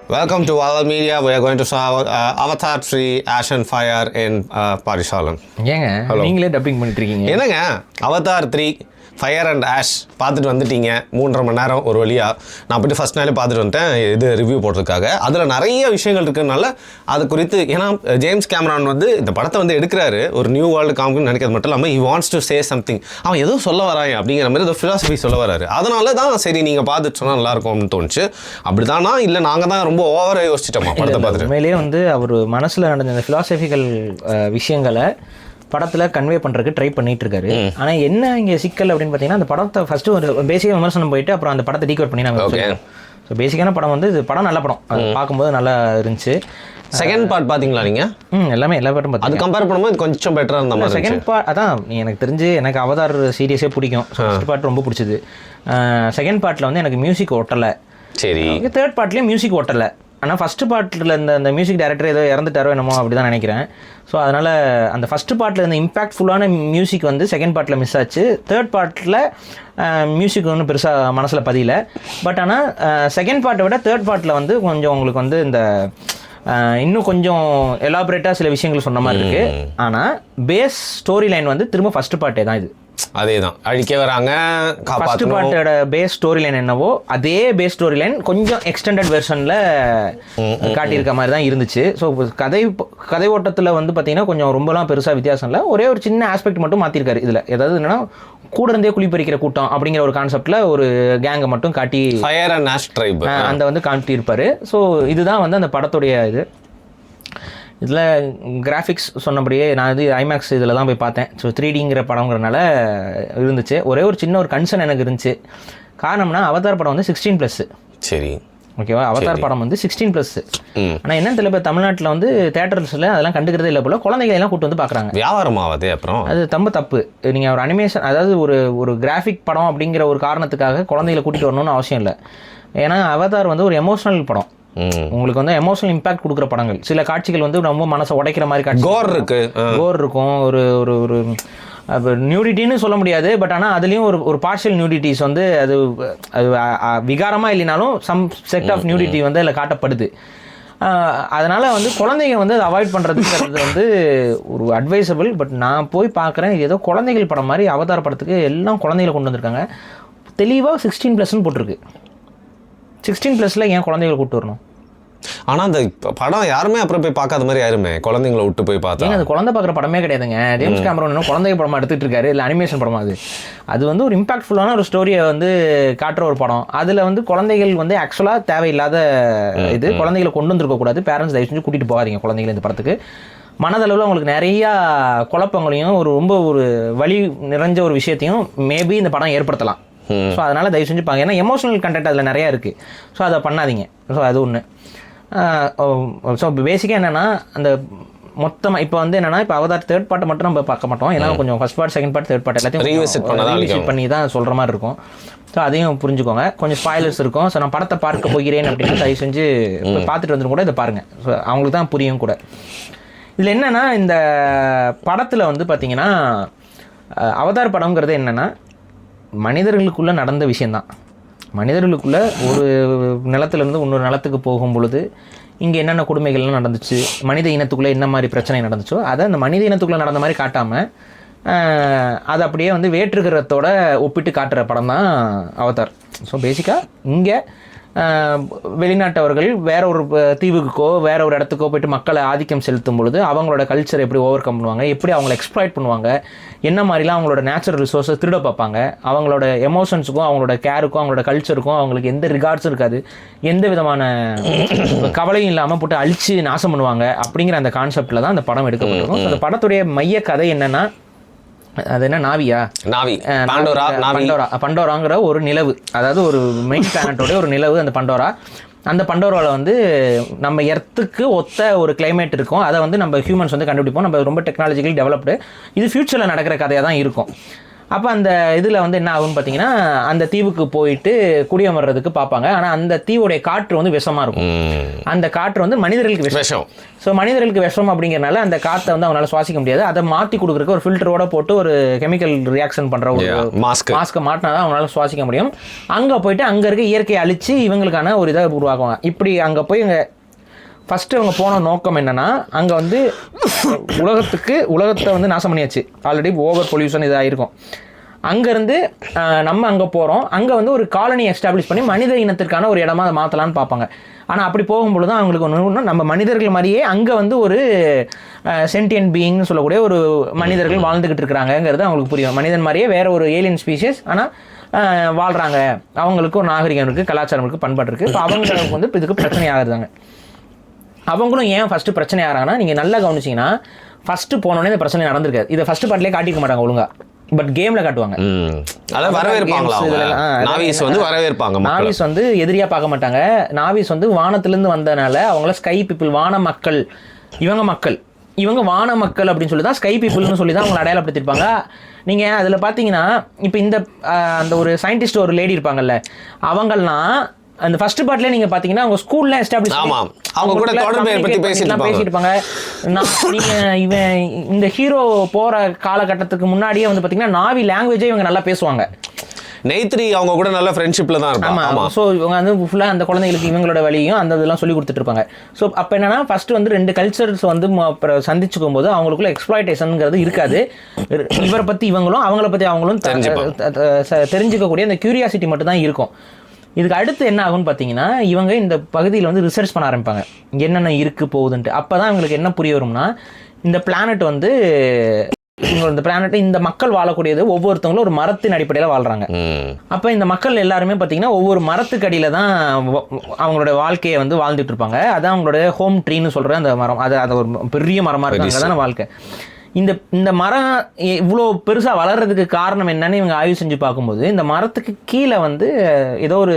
Welcome to Valor Media. We are going to saw Avatar 3 Ash and Fire in Parisalan. ஏங்க நீங்களே dubbing பண்ணிட்டு இருக்கீங்க? என்னங்க Avatar 3 fire and ash பார்த்துட்டு வந்துட்டீங்க 3.5 மணி நேரம் ஒரு வழியாக. நான் போய்ட்டு ஃபஸ்ட் நாளே பார்த்துட்டு வந்துட்டேன் இது ரிவ்யூ போடுறதுக்காக. அதில் நிறைய விஷயங்கள் இருக்கிறதுனால அது குறித்து, ஏன்னா ஜேம்ஸ் கேமரான் வந்து இந்த படத்தை வந்து எடுக்கிறாரு ஒரு நியூ வேர்ல்டு காமிக்குன்னு நினைக்கிறது மட்டும் இல்லாமல் he wants to say something. அவன் எதுவும் சொல்ல வராங்க அப்படிங்கிற மாதிரி ஏதோ ஃபிலாசபி சொல்ல வராரு. அதனால தான் சரி நீங்கள் பார்த்துட்டு சொன்னால் நல்லாயிருக்கும்னு தோணுச்சு. அப்படி தானா இல்லை நாங்கள் தான் ரொம்ப ஓவராக யோசிச்சிட்டோமா படத்தை பார்த்துட்டு? உண்மையிலேயே வந்து அவர் மனசில் நடந்த இந்த ஃபிலாசபிக்கல் விஷயங்களை படத்தில் கன்வே பண்ணுறதுக்கு ட்ரை பண்ணிட்டு இருக்காரு. ஆனால் என்ன இங்கே சிக்கல் அப்படின்னு பார்த்தீங்கன்னா, அந்த படத்தை ஃபஸ்ட்டு ஒரு பேசிக்காக விமர்சனம் போயிட்டு அப்புறம் அந்த படத்தை டீகோட் பண்ணி நாங்கள் ஸோ பேசிக்கான படம் வந்து இது படம் நல்ல படம், அது பார்க்கும்போது நல்லா இருந்துச்சு. செகண்ட் பார்ட் பார்த்தீங்களா நீங்கள்? எல்லாமே எல்லா பாட்டும் பார்த்து அது கம்பேர் பண்ணும்போது கொஞ்சம் பெட்டராக இருந்த மாதிரி. செகண்ட் பார்ட் அதான் எனக்கு தெரிஞ்சு எனக்கு அவதார் சீரியஸே பிடிக்கும். ஃபர்ஸ்ட் பார்ட் ரொம்ப பிடிச்சது. செகண்ட் பார்ட்டில் வந்து எனக்கு மியூசிக் ஒட்டலை. சரி, தேர்ட் பார்ட்லேயும் மியூசிக் ஒட்டலை. ஆனால் ஃபஸ்ட்டு பார்ட்டில் இந்த மியூசிக் டைரக்டர் ஏதோ இறந்துட்டாரோ என்னமோ அப்படி தான் நினைக்கிறேன். ஸோ அதனால் அந்த ஃபஸ்ட்டு பார்ட்டில் இந்த இம்பாக்ட்ஃபுல்லான மியூசிக் வந்து செகண்ட் பார்ட்டில் மிஸ் ஆச்சு. தேர்ட் பார்ட்டில் மியூசிக் ஒன்றும் பெருசாக மனசில் பதியல. பட் ஆனால் செகண்ட் பார்ட்டை விட தேர்ட் பார்ட்டில் வந்து கொஞ்சம் உங்களுக்கு வந்து இந்த இன்னும் கொஞ்சம் எலாபரேட்டாக சில விஷயங்கள் சொன்ன மாதிரி இருக்குது. ஆனால் பேஸ் ஸ்டோரி லைன் வந்து திரும்ப ஃபஸ்ட்டு பார்ட்டே தான். இது அதே தான், அழிக்க வராங்க. ஃபர்ஸ்ட் பார்ட்டோட பேஸ் ஸ்டோரி லைன் என்னவோ அதே பேஸ் ஸ்டோரி லைன் கொஞ்சம் எக்ஸ்டெண்டட் வெர்ஷனில் காட்டியிருக்க மாதிரி தான் இருந்துச்சு. ஸோ கதை ஓட்டத்தில் வந்து பார்த்தீங்கன்னா கொஞ்சம் ரொம்பலாம் பெருசாக வித்தியாசம் இல்லை. ஒரே ஒரு சின்ன ஆஸ்பெக்ட் மட்டும் மாற்றிருக்காரு இதில். ஏதாவது என்னன்னா கூட இருந்தே குளிப்பறிக்கிற கூட்டம் அப்படிங்கிற ஒரு கான்செப்டில் ஒரு கேங்கை மட்டும் காட்டி ஃபயர் அண்ட் ஆஷ் ட்ரைப் அந்த வந்து காட்டியிருப்பாரு. ஸோ இதுதான் வந்து அந்த படத்துடைய இது. இதில் கிராஃபிக்ஸ் சொன்னபடியே நான் இது ஐமேக்ஸ் இதில் தான் போய் பார்த்தேன். ஸோ 3Dங்கிற படங்கிறனால இருந்துச்சு. ஒரே ஒரு சின்ன ஒரு கன்சர்ன் எனக்கு இருந்துச்சு. காரணம்னா அவதார் படம் வந்து 16+. சரி, ஓகேவா? அவதார் படம் வந்து 16+. ஆனால் என்னன்னு தெரியல, இப்போ தமிழ்நாட்டில் வந்து தேட்டர்ஸில் அதெல்லாம் கண்டுக்கிறதே இல்லை போல். குழந்தைகளெல்லாம் கூட்டு வந்து பார்க்குறாங்க. வியாபாரம் ஆகுது. அப்புறம் அது ரொம்ப தப்பு. நீங்கள் ஒரு அனிமேஷன், அதாவது ஒரு கிராஃபிக் படம் அப்படிங்கிற ஒரு காரணத்துக்காக குழந்தைகளை கூட்டிகிட்டு வரணும்னு அவசியம் இல்லை. ஏன்னா அவதார் வந்து ஒரு எமோஷனல் படம். உங்களுக்கு வந்து எமோஷனல் இம்பாக்ட் கொடுக்குற படங்கள். சில காட்சிகள் வந்து ரொம்ப மனசை உடைக்கிற மாதிரி காட்சி, கோர் இருக்கும். ஒரு ஒரு ஒரு நியூடிட்டின்னு சொல்ல முடியாது. பட் ஆனால் அதுலேயும் ஒரு பார்ஷியல் நியூடிட்டிஸ் வந்து அது விகாரமாக இல்லைனாலும் சம் செட் ஆஃப் நியூடிட்டி வந்து அதில் காட்டப்படுது. அதனால் வந்து குழந்தைங்க வந்து அதை அவாய்ட் பண்ணுறதுங்கிறது வந்து ஒரு அட்வைசபிள். பட் நான் போய் பார்க்குறேன், இது ஏதோ குழந்தைகள் படம் மாதிரி அவதார படத்துக்கு எல்லாம் குழந்தைகளை கொண்டு வந்திருக்காங்க. தெளிவாக 16+ன்னு போட்டிருக்கு. 16+ல ஏன் குழந்தைகளை கூப்பிட்டு வரணும்? ஆனால் அந்த படம் யாருமே அப்புறம் போய் பார்க்காத மாதிரி யாருமே குழந்தைங்களை விட்டு போய் பார்த்தா அது குழந்தை பார்க்குற படமே கிடையாதுங்க. ஜேம்ஸ் கேமரான் குழந்தை படமாக எடுத்துகிட்டு இருக்காரு, இல்லை அனிமேஷன் படமா? அது வந்து ஒரு இம்பாக்ட்ஃபுல்லான ஒரு ஸ்டோரியை வந்து காட்டுற ஒரு படம். அதில் வந்து குழந்தைகள் வந்து ஆக்சுவலாக தேவையில்லாத இது குழந்தைகளை கொண்டு வந்துருக்கக்கூடாது. பேரண்ட்ஸ் தயவு செஞ்சு கூட்டிகிட்டு போகாதீங்க குழந்தைகளை இந்த படத்துக்கு. மனதளவில் அவங்களுக்கு நிறையா குழப்பங்களையும் ரொம்ப ஒரு வலி நிறைஞ்ச ஒரு விஷயத்தையும் மேபி இந்த படம் ஏற்படுத்தலாம். ஸோ அதனால் தயவு செஞ்சு பாங்க. ஏன்னா எமோஷனல் கண்டென்ட் அதில் நிறையா இருக்குது. ஸோ அதை பண்ணாதீங்க. ஸோ அது ஒன்று. ஸோ பேசிக்காக என்னென்னா அந்த மொத்தமாக இப்போ வந்து என்னென்னா இப்போ அவதார் தேர்ட் பார்ட்டை மட்டும் நம்ம பார்க்க மாட்டோம். ஏன்னா கொஞ்சம் first part, second part, third part எல்லாத்தையும் ரீவிசிட் பண்ணி தான் சொல்கிற மாதிரி இருக்கும். ஸோ அதையும் புரிஞ்சுக்கோங்க. கொஞ்சம் ஸ்பாய்லர்ஸ் இருக்கும். ஸோ நான் படத்தை பார்க்க போகிறேன் அப்படின்னு தயவு செஞ்சு இப்போ பார்த்துட்டு வந்துடும் கூட இதை பாருங்கள். ஸோ அவங்களுக்கு தான் புரியும் கூட. இதில் என்னென்னா இந்த படத்தில் வந்து பார்த்திங்கன்னா அவதார் படங்கிறது என்னென்னா மனிதர்களுக்குள்ளே நடந்த விஷயந்தான். மனிதர்களுக்குள்ளே ஒரு நிலத்துலேருந்து இன்னொரு நிலத்துக்கு போகும் பொழுது இங்கே என்னென்ன கொடுமைகள்லாம் நடந்துச்சு, மனித இனத்துக்குள்ளே என்ன மாதிரி பிரச்சனை நடந்துச்சோ அதை அந்த மனித இனத்துக்குள்ளே நடந்த மாதிரி காட்டாமல் அதை அப்படியே வந்து வேற்றுக்கிறதோட ஒப்பிட்டு காட்டுற படம் தான் அவதார். ஸோ பேசிக்காக இங்கே வெளிநாட்டவர்கள் வேற ஒரு தீவுக்கோ வேற ஒரு இடத்துக்கோ போய்ட்டு மக்களை ஆதிக்கம் செலுத்தும் பொழுது அவங்களோட கல்ச்சரை எப்படி ஓவர் கம் பண்ணுவாங்க, எப்படி அவங்கள எக்ஸ்ப்ளாய்ட் பண்ணுவாங்க, என்ன மாதிரிலாம் அவங்களோட நேச்சுரல் ரிசோர்ஸை திருட பார்ப்பாங்க, அவங்களோட எமோஷன்ஸுக்கும் அவங்களோட கேருக்கும் அவங்களோட கல்ச்சருக்கும் அவங்களுக்கு எந்த ரிகார்ட்ஸும் இருக்காது, எந்த விதமான கவலையும் இல்லாமல் போட்டு அழிச்சு நாசம் பண்ணுவாங்க அப்படிங்கிற அந்த கான்செப்டில் தான் அந்த படம் எடுக்கப்பட்டிருக்கும். அந்த படத்துடைய மைய கதை என்னென்னா, அது என்ன பண்டோராங்கிற ஒரு நிலவு, அதாவது ஒரு மெயின் பிளானட்டோட ஒரு நிலவு அந்த பண்டோரா. அந்த பண்டோராவில் வந்து நம்ம எர்த்துக்கு ஒத்த ஒரு கிளைமேட் இருக்கும். அதை வந்து நம்ம ஹியூமன்ஸ் வந்து கண்டுபிடிப்போம். நம்ம ரொம்ப டெக்னாலஜிக்கலி டெவலப்டு. இது ஃபியூச்சரில் நடக்கிற கதையாக தான் இருக்கும். அப்போ அந்த இதில் வந்து என்ன ஆகும்னு பார்த்தீங்கன்னா அந்த தீவுக்கு போயிட்டு குடியமர்றதுக்கு பார்ப்பாங்க. ஆனால் அந்த தீவுடைய காற்று வந்து விஷமாக இருக்கும். அந்த காற்று வந்து மனிதர்களுக்கு விஷம். ஸோ மனிதர்களுக்கு விஷம் அப்படிங்கிறனால அந்த காற்றை வந்து அவங்களால சுவாசிக்க முடியாது. அதை மாற்றி கொடுக்குறதுக்கு ஒரு ஃபில்டரோட போட்டு ஒரு கெமிக்கல் ரியாக்ஷன் பண்ணுற ஒரு மாஸ்க்கை மாட்டினா தான் அவங்களால சுவாசிக்க முடியும். அங்கே போயிட்டு அங்கே இருக்க இயற்கையை அழித்து இவங்களுக்கான ஒரு இதை உருவாக்குவாங்க. இப்படி அங்கே போய் இங்கே ஃபஸ்ட்டு அவங்க போன நோக்கம் என்னென்னா, அங்கே வந்து உலகத்தை வந்து நாசம் பண்ணியாச்சு. ஆல்ரெடி ஓவர் பொல்யூஷன் இதாக இருக்கும். அங்கேருந்து நம்ம அங்கே போகிறோம். அங்கே வந்து ஒரு காலனி எஸ்டாப்ளிஷ் பண்ணி மனித இனத்திற்கான ஒரு இடமா அதை மாற்றலான்னு பார்ப்பாங்க. ஆனால் அப்படி போகும்பொழுது தான் அவங்களுக்கு ஒன்று, நம்ம மனிதர்கள் மாதிரியே அங்கே வந்து ஒரு சென்டியன் பீயிங்னு சொல்லக்கூடிய ஒரு மனிதர்கள் வாழ்ந்துக்கிட்டு இருக்கிறாங்கங்கிறது அவங்களுக்கு புரியும். மனிதன் மாதிரியே வேறு ஒரு ஏலியன் ஸ்பீஷிஸ், ஆனால் வாழ்கிறாங்க. அவங்களுக்கு ஒரு நாகரிகம் இருக்குது, கலாச்சாரம் இருக்குது, பண்பாடு இருக்குது. இப்போ அவங்களுக்கு வந்து இதுக்கு பிரச்சனை ஆகுதுங்க. அவங்களும் ஏன் ஃபஸ்ட்டு பிரச்சனை ஆகிறாங்கன்னா, நீங்கள் நல்லா கவனிச்சிங்கன்னா ஃபஸ்ட்டு போனோடனே இந்த பிரச்சனை நடந்திருக்காது. இதை ஃபஸ்ட்டு பார்ட்லேயே காட்டிக்க மாட்டாங்க ஒழுங்காக, பட் கேமில் காட்டுவாங்க. நாவிஸ் வந்து எதிரியாக பார்க்க மாட்டாங்க. நாவிஸ் வந்து வானத்திலேருந்து வந்தனால அவங்கள ஸ்கை பீப்புள், வான மக்கள், இவங்க வான மக்கள் அப்படின்னு சொல்லி தான் ஸ்கை பீப்புள்னு சொல்லி தான் அவங்களை அடையாளப்படுத்திருப்பாங்க. நீங்கள் அதில் பார்த்தீங்கன்னா இப்போ இந்த அந்த ஒரு சயின்டிஸ்ட் ஒரு லேடி இருப்பாங்கல்ல, அவங்கெல்லாம் அந்த ஃபர்ஸ்ட் பார்ட்ல நீங்க பாத்தீங்கன்னா அவங்க ஸ்கூல்ல எஸ்டாப்லிஷ் அவங்க கூட தொடர்பு பத்தி பேசிட்டு இருப்பாங்க. நீங்க இவன் இந்த ஹீரோ போற காலகட்டத்துக்கு முன்னாடியே வந்து பாத்தீங்கன்னா நாவி லாங்குவேஜே இவங்க நல்லா பேசுவாங்க. நெய்த்ரி அவங்க கூட நல்ல ஃப்ரெண்ட்ஷிப்ல தான் இருப்பாங்க. ஆமா. ஸோ இவங்க வந்து ஃபுல்லாக அந்த குழந்தைகளுக்கு இவங்களோட வழியும் அந்த இதெல்லாம் சொல்லி கொடுத்துட்டு இருப்பாங்க. ஸோ அப்போ என்னன்னா ஃபர்ஸ்ட் வந்து 2 கல்ச்சர்ஸ் வந்து சந்திச்சுக்கும் போது அவங்களுக்குள்ள எக்ஸ்ப்ளாய்டேஷனுங்கிறது இருக்காது. இவரை பத்தி இவங்களும் அவங்கள பத்தி அவங்களும் தெரிஞ்சுக்கக்கூடிய அந்த கியூரியாசிட்டி மட்டும் தான் இருக்கும். இதுக்கு அடுத்து என்ன ஆகும்னு பார்த்தீங்கன்னா, இவங்க இந்த பகுதியில் வந்து ரிசர்ச் பண்ண ஆரம்பிப்பாங்க, என்னென்ன இருக்குது போகுதுன்ட்டு. அப்போ தான் இவங்களுக்கு என்ன புரிய வரும்னா, இந்த பிளானட் வந்து இந்த பிளானட் இந்த மக்கள் வாழக்கூடியது ஒவ்வொருத்தவங்களும் ஒரு மரத்தின் அடிப்படையில் வாழ்கிறாங்க. அப்போ இந்த மக்கள் எல்லாருமே பார்த்தீங்கன்னா ஒவ்வொரு மரத்துக்கு அடியில் தான் அவங்களோட வாழ்க்கையை வந்து வாழ்ந்துட்டு இருப்பாங்க. அதான் அவங்களோட ஹோம் ட்ரீன்னு சொல்கிற அந்த மரம். அது ஒரு பெரிய மரமாக இருக்குது, அங்கே தானே வாழ்க்கை. இந்த மரம் இவ்வளோ பெருசாக வளர்கிறதுக்கு காரணம் என்னன்னு இவங்க ஆய்வு செஞ்சு பார்க்கும்போது, இந்த மரத்துக்கு கீழே வந்து ஏதோ ஒரு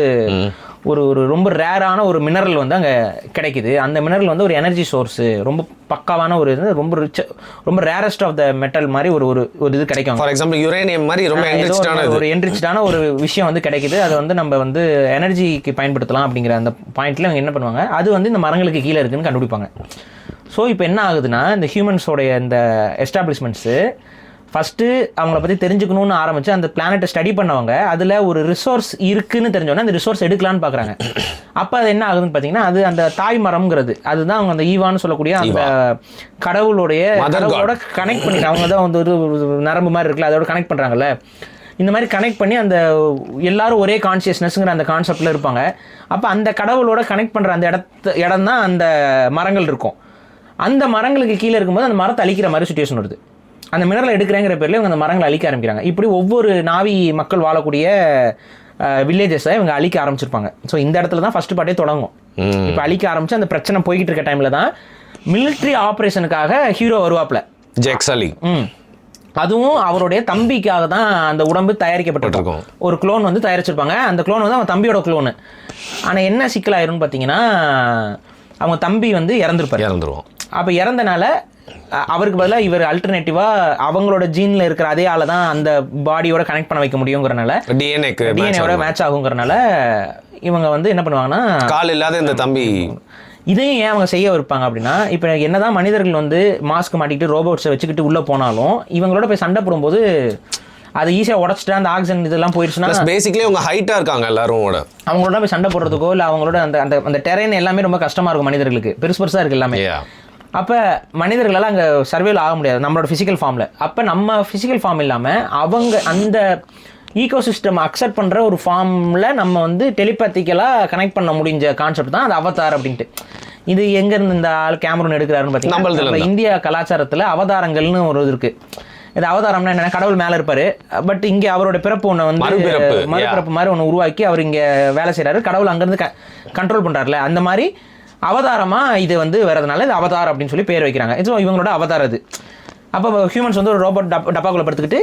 ஒரு ரொம்ப ரேரான ஒரு மினரல் வந்து அங்கே கிடைக்குது. அந்த மினரல் வந்து ஒரு எனர்ஜி சோர்ஸு, ரொம்ப பக்காவான ஒரு இது, ரொம்ப ரேரஸ்ட் ஆஃப் த மெட்டல் மாதிரி ஒரு இது கிடைக்கும். ஃபார் எக்ஸாம்பிள் யுரேனியம் மாதிரி ரொம்ப என்ரிச்டான ஒரு விஷயம் வந்து கிடைக்குது. அது வந்து நம்ம வந்து எனர்ஜிக்கு பயன்படுத்தலாம் அப்படிங்கிற அந்த பாயிண்ட்ல இவங்க என்ன பண்ணுவாங்க, அது வந்து இந்த மரங்களுக்கு கீழே இருக்குன்னு கண்டுபிடிப்பாங்க. ஸோ இப்போ என்ன ஆகுதுன்னா, இந்த ஹியூமன்ஸோடைய இந்த எஸ்டாப்ளிஷ்மெண்ட்ஸு ஃபஸ்ட்டு அவங்கள பற்றி தெரிஞ்சுக்கணும்னு ஆரம்பித்து அந்த பிளானட்டை ஸ்டடி பண்ணவங்க அதில் ஒரு ரிசோர்ஸ் இருக்குதுன்னு தெரிஞ்சோன்னா அந்த ரிசோர்ஸ் எடுக்கலான்னு பார்க்குறாங்க. அப்போ அது என்ன ஆகுதுன்னு பார்த்தீங்கன்னா, அது அந்த தாய் மரம்ங்கிறது அதுதான் அவங்க அந்த ஈவான்னு சொல்லக்கூடிய அந்த கடவுளோட கனெக்ட் பண்ணி அவங்க தான் வந்து ஒரு நரம்பு மாதிரி இருக்குல்ல, அதோட கனெக்ட் பண்ணுறாங்கல்ல. இந்த மாதிரி கனெக்ட் பண்ணி அந்த எல்லாரும் ஒரே கான்சியஸ்னஸ்ங்கிற அந்த கான்செப்டில் இருப்பாங்க. அப்போ அந்த கடவுளோட கனெக்ட் பண்ணுற அந்த இடம் தான் அந்த மரங்கள் இருக்கும். அந்த மரங்களுக்கு கீழே இருக்கும்போது அந்த மரத்தை அழிக்கிற மாதிரி சுச்சுவேஷன் வருது. அந்த மினரலை எடுக்கிறேங்கிற பேரில் இவங்க அந்த மரங்களை அழிக்க ஆரம்பிக்கிறாங்க. இப்படி ஒவ்வொரு நாவி மக்கள் வாழக்கூடிய வில்லேஜஸை இவங்க அழிக்க ஆரம்பிச்சிருப்பாங்க. ஸோ இந்த இடத்துல தான் ஃபர்ஸ்ட் பார்ட்டே தொடங்கும். இப்போ அழிக்க ஆரம்பிச்சு அந்த பிரச்சனை போய்கிட்டு இருக்க டைமில் தான் மிலிட்ரி ஆப்ரேஷனுக்காக ஹீரோ வருவாப்ல, ஜேக் சலி. அதுவும் அவருடைய தம்பிக்காக தான் அந்த உடம்பு தயாரிக்கப்பட்டிருக்கும். ஒரு குளோன் வந்து தயாரிச்சிருப்பாங்க. அந்த குளோன் வந்து அவன் தம்பியோட குளோனு. ஆனால் என்ன சிக்கலாயிரும்னு பார்த்தீங்கன்னா, அவங்க தம்பி வந்து இறந்துருவோம். அப்போ இறந்தனால அவருக்கு பதிலாக இவர் அல்டர்னேட்டிவாக அவங்களோட ஜீனில் இருக்கிற அதே ஆளை தான் அந்த பாடியோட கனெக்ட் பண்ண வைக்க முடியுங்கிறனால, டிஎன்ஏவோட மேட்ச் ஆகுங்கிறனால இவங்க வந்து என்ன பண்ணுவாங்கன்னா, கால் இல்லாத இந்த தம்பி இதையும் ஏன் அவங்க செய்ய வைப்பாங்க அப்படின்னா, இப்போ என்னதான் மனிதர்கள் வந்து மாஸ்க் மாட்டிக்கிட்டு ரோபோட்ஸை வச்சுக்கிட்டு உள்ளே போனாலும் இவங்களோட போய் சண்டை போடும்போது அது ஈஸியாக உடச்சிட்டு அந்த ஆக்சிஜன் இதெல்லாம் போயிடுச்சுன்னா, பேசிக்கலி அவங்க ஹைட்டாக இருக்காங்க எல்லாரும், அவங்களோட போய் சண்டை போடுறதுக்கோ இல்லை அவங்களோட அந்த அந்த டெரைன் எல்லாமே ரொம்ப கஷ்டமாக இருக்கும் மனிதர்களுக்கு, பெருசாக இருக்குது எல்லாமே. அப்போ மனிதர்களால் அங்கே சர்வேல் ஆக முடியாது நம்மளோட ஃபிசிக்கல் ஃபார்மில். அப்போ நம்ம ஃபிசிக்கல் ஃபார்ம் இல்லாமல் அவங்க அந்த ஈகோசிஸ்டம் அக்செப்ட் பண்ணுற ஒரு ஃபார்மில் நம்ம வந்து டெலிபேத்திக்கலாக கனெக்ட் பண்ண முடிஞ்ச கான்செப்ட் தான் அது அவதார் அப்படின்ட்டு. இது எங்கேருந்து இந்த ஆள் கேமரூன் எடுக்கிறாருன்னு பார்த்தீங்கன்னா, நம்ம இந்தியா கலாச்சாரத்தில் அவதாரங்கள்னு ஒரு இது இருக்குது. இது அவதாரம்னா என்னென்னா, கடவுள் மேலே இருப்பார், பட் இங்கே அவரோட பிறப்பு ஒன்று வந்து மறுபிறப்பு மாதிரி ஒன்று உருவாக்கி அவர் இங்கே வேலை செய்கிறாரு, கடவுள் அங்கேருந்து கண்ட்ரோல் பண்ணுறாருல, அந்த மாதிரி அவதாரமாக இது வந்து வரதுனால இது அவதார் அப்படின்னு சொல்லி பேர் வைக்கிறாங்க. ஸோ இவங்களோட அவதார் அது. அப்போ ஹியூமன்ஸ் வந்து ஒரு ரோபோட் டப்பாக்குள்ளே படுத்துக்கிட்டு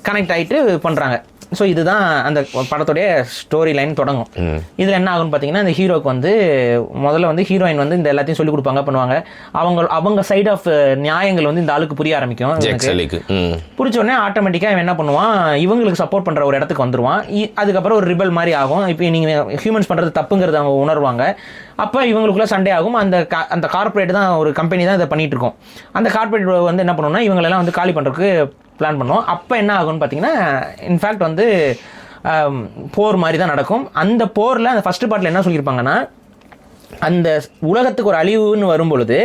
கனெக்ட் ஆகிட்டு பண்ணுறாங்க. ஸோ இதுதான் அந்த படத்துடைய ஸ்டோரி லைன் தொடங்கும். இதில் என்ன ஆகும்னு பார்த்தீங்கன்னா, இந்த ஹீரோக்கு வந்து முதல்ல வந்து ஹீரோயின் வந்து இந்த எல்லாத்தையும் சொல்லிக் கொடுப்பாங்க, பண்ணுவாங்க. அவங்க சைட் ஆஃப் நியாயங்கள் வந்து இந்த ஆளுக்கு புரிய ஆரம்பிக்கும். புரிச்ச உடனே ஆட்டோமேட்டிக்காக இவன் என்ன பண்ணுவான், இவங்களுக்கு சப்போர்ட் பண்ணுற ஒரு இடத்துக்கு வந்துடுவான். அதுக்கப்புறம் ஒரு ரிபல் மாதிரி ஆகும். இப்போ நீங்கள் ஹியூமன்ஸ் பண்ணுறது தப்புங்கிறத அவங்க உணர்வாங்க. அப்போ இவங்களுக்குள்ள சண்டே ஆகும். அந்த கார்பரேட் தான், ஒரு கம்பெனி தான் இதை பண்ணிட்டு இருக்கோம். அந்த கார்பரேட் வந்து என்ன பண்ணுவோம்னா, இவங்களெல்லாம் வந்து காலி பண்ணுறதுக்கு பிளான் பண்ணுவோம். அப்போ என்ன ஆகும்னு பார்த்தீங்கன்னா, இன்ஃபேக்ட் வந்து போர் மாதிரி தான் நடக்கும். அந்த போரில் அந்த ஃபஸ்ட்டு பார்ட்டில் என்ன சொல்லியிருப்பாங்கன்னா, அந்த உலகத்துக்கு ஒரு அழிவுன்னு வரும்பொழுது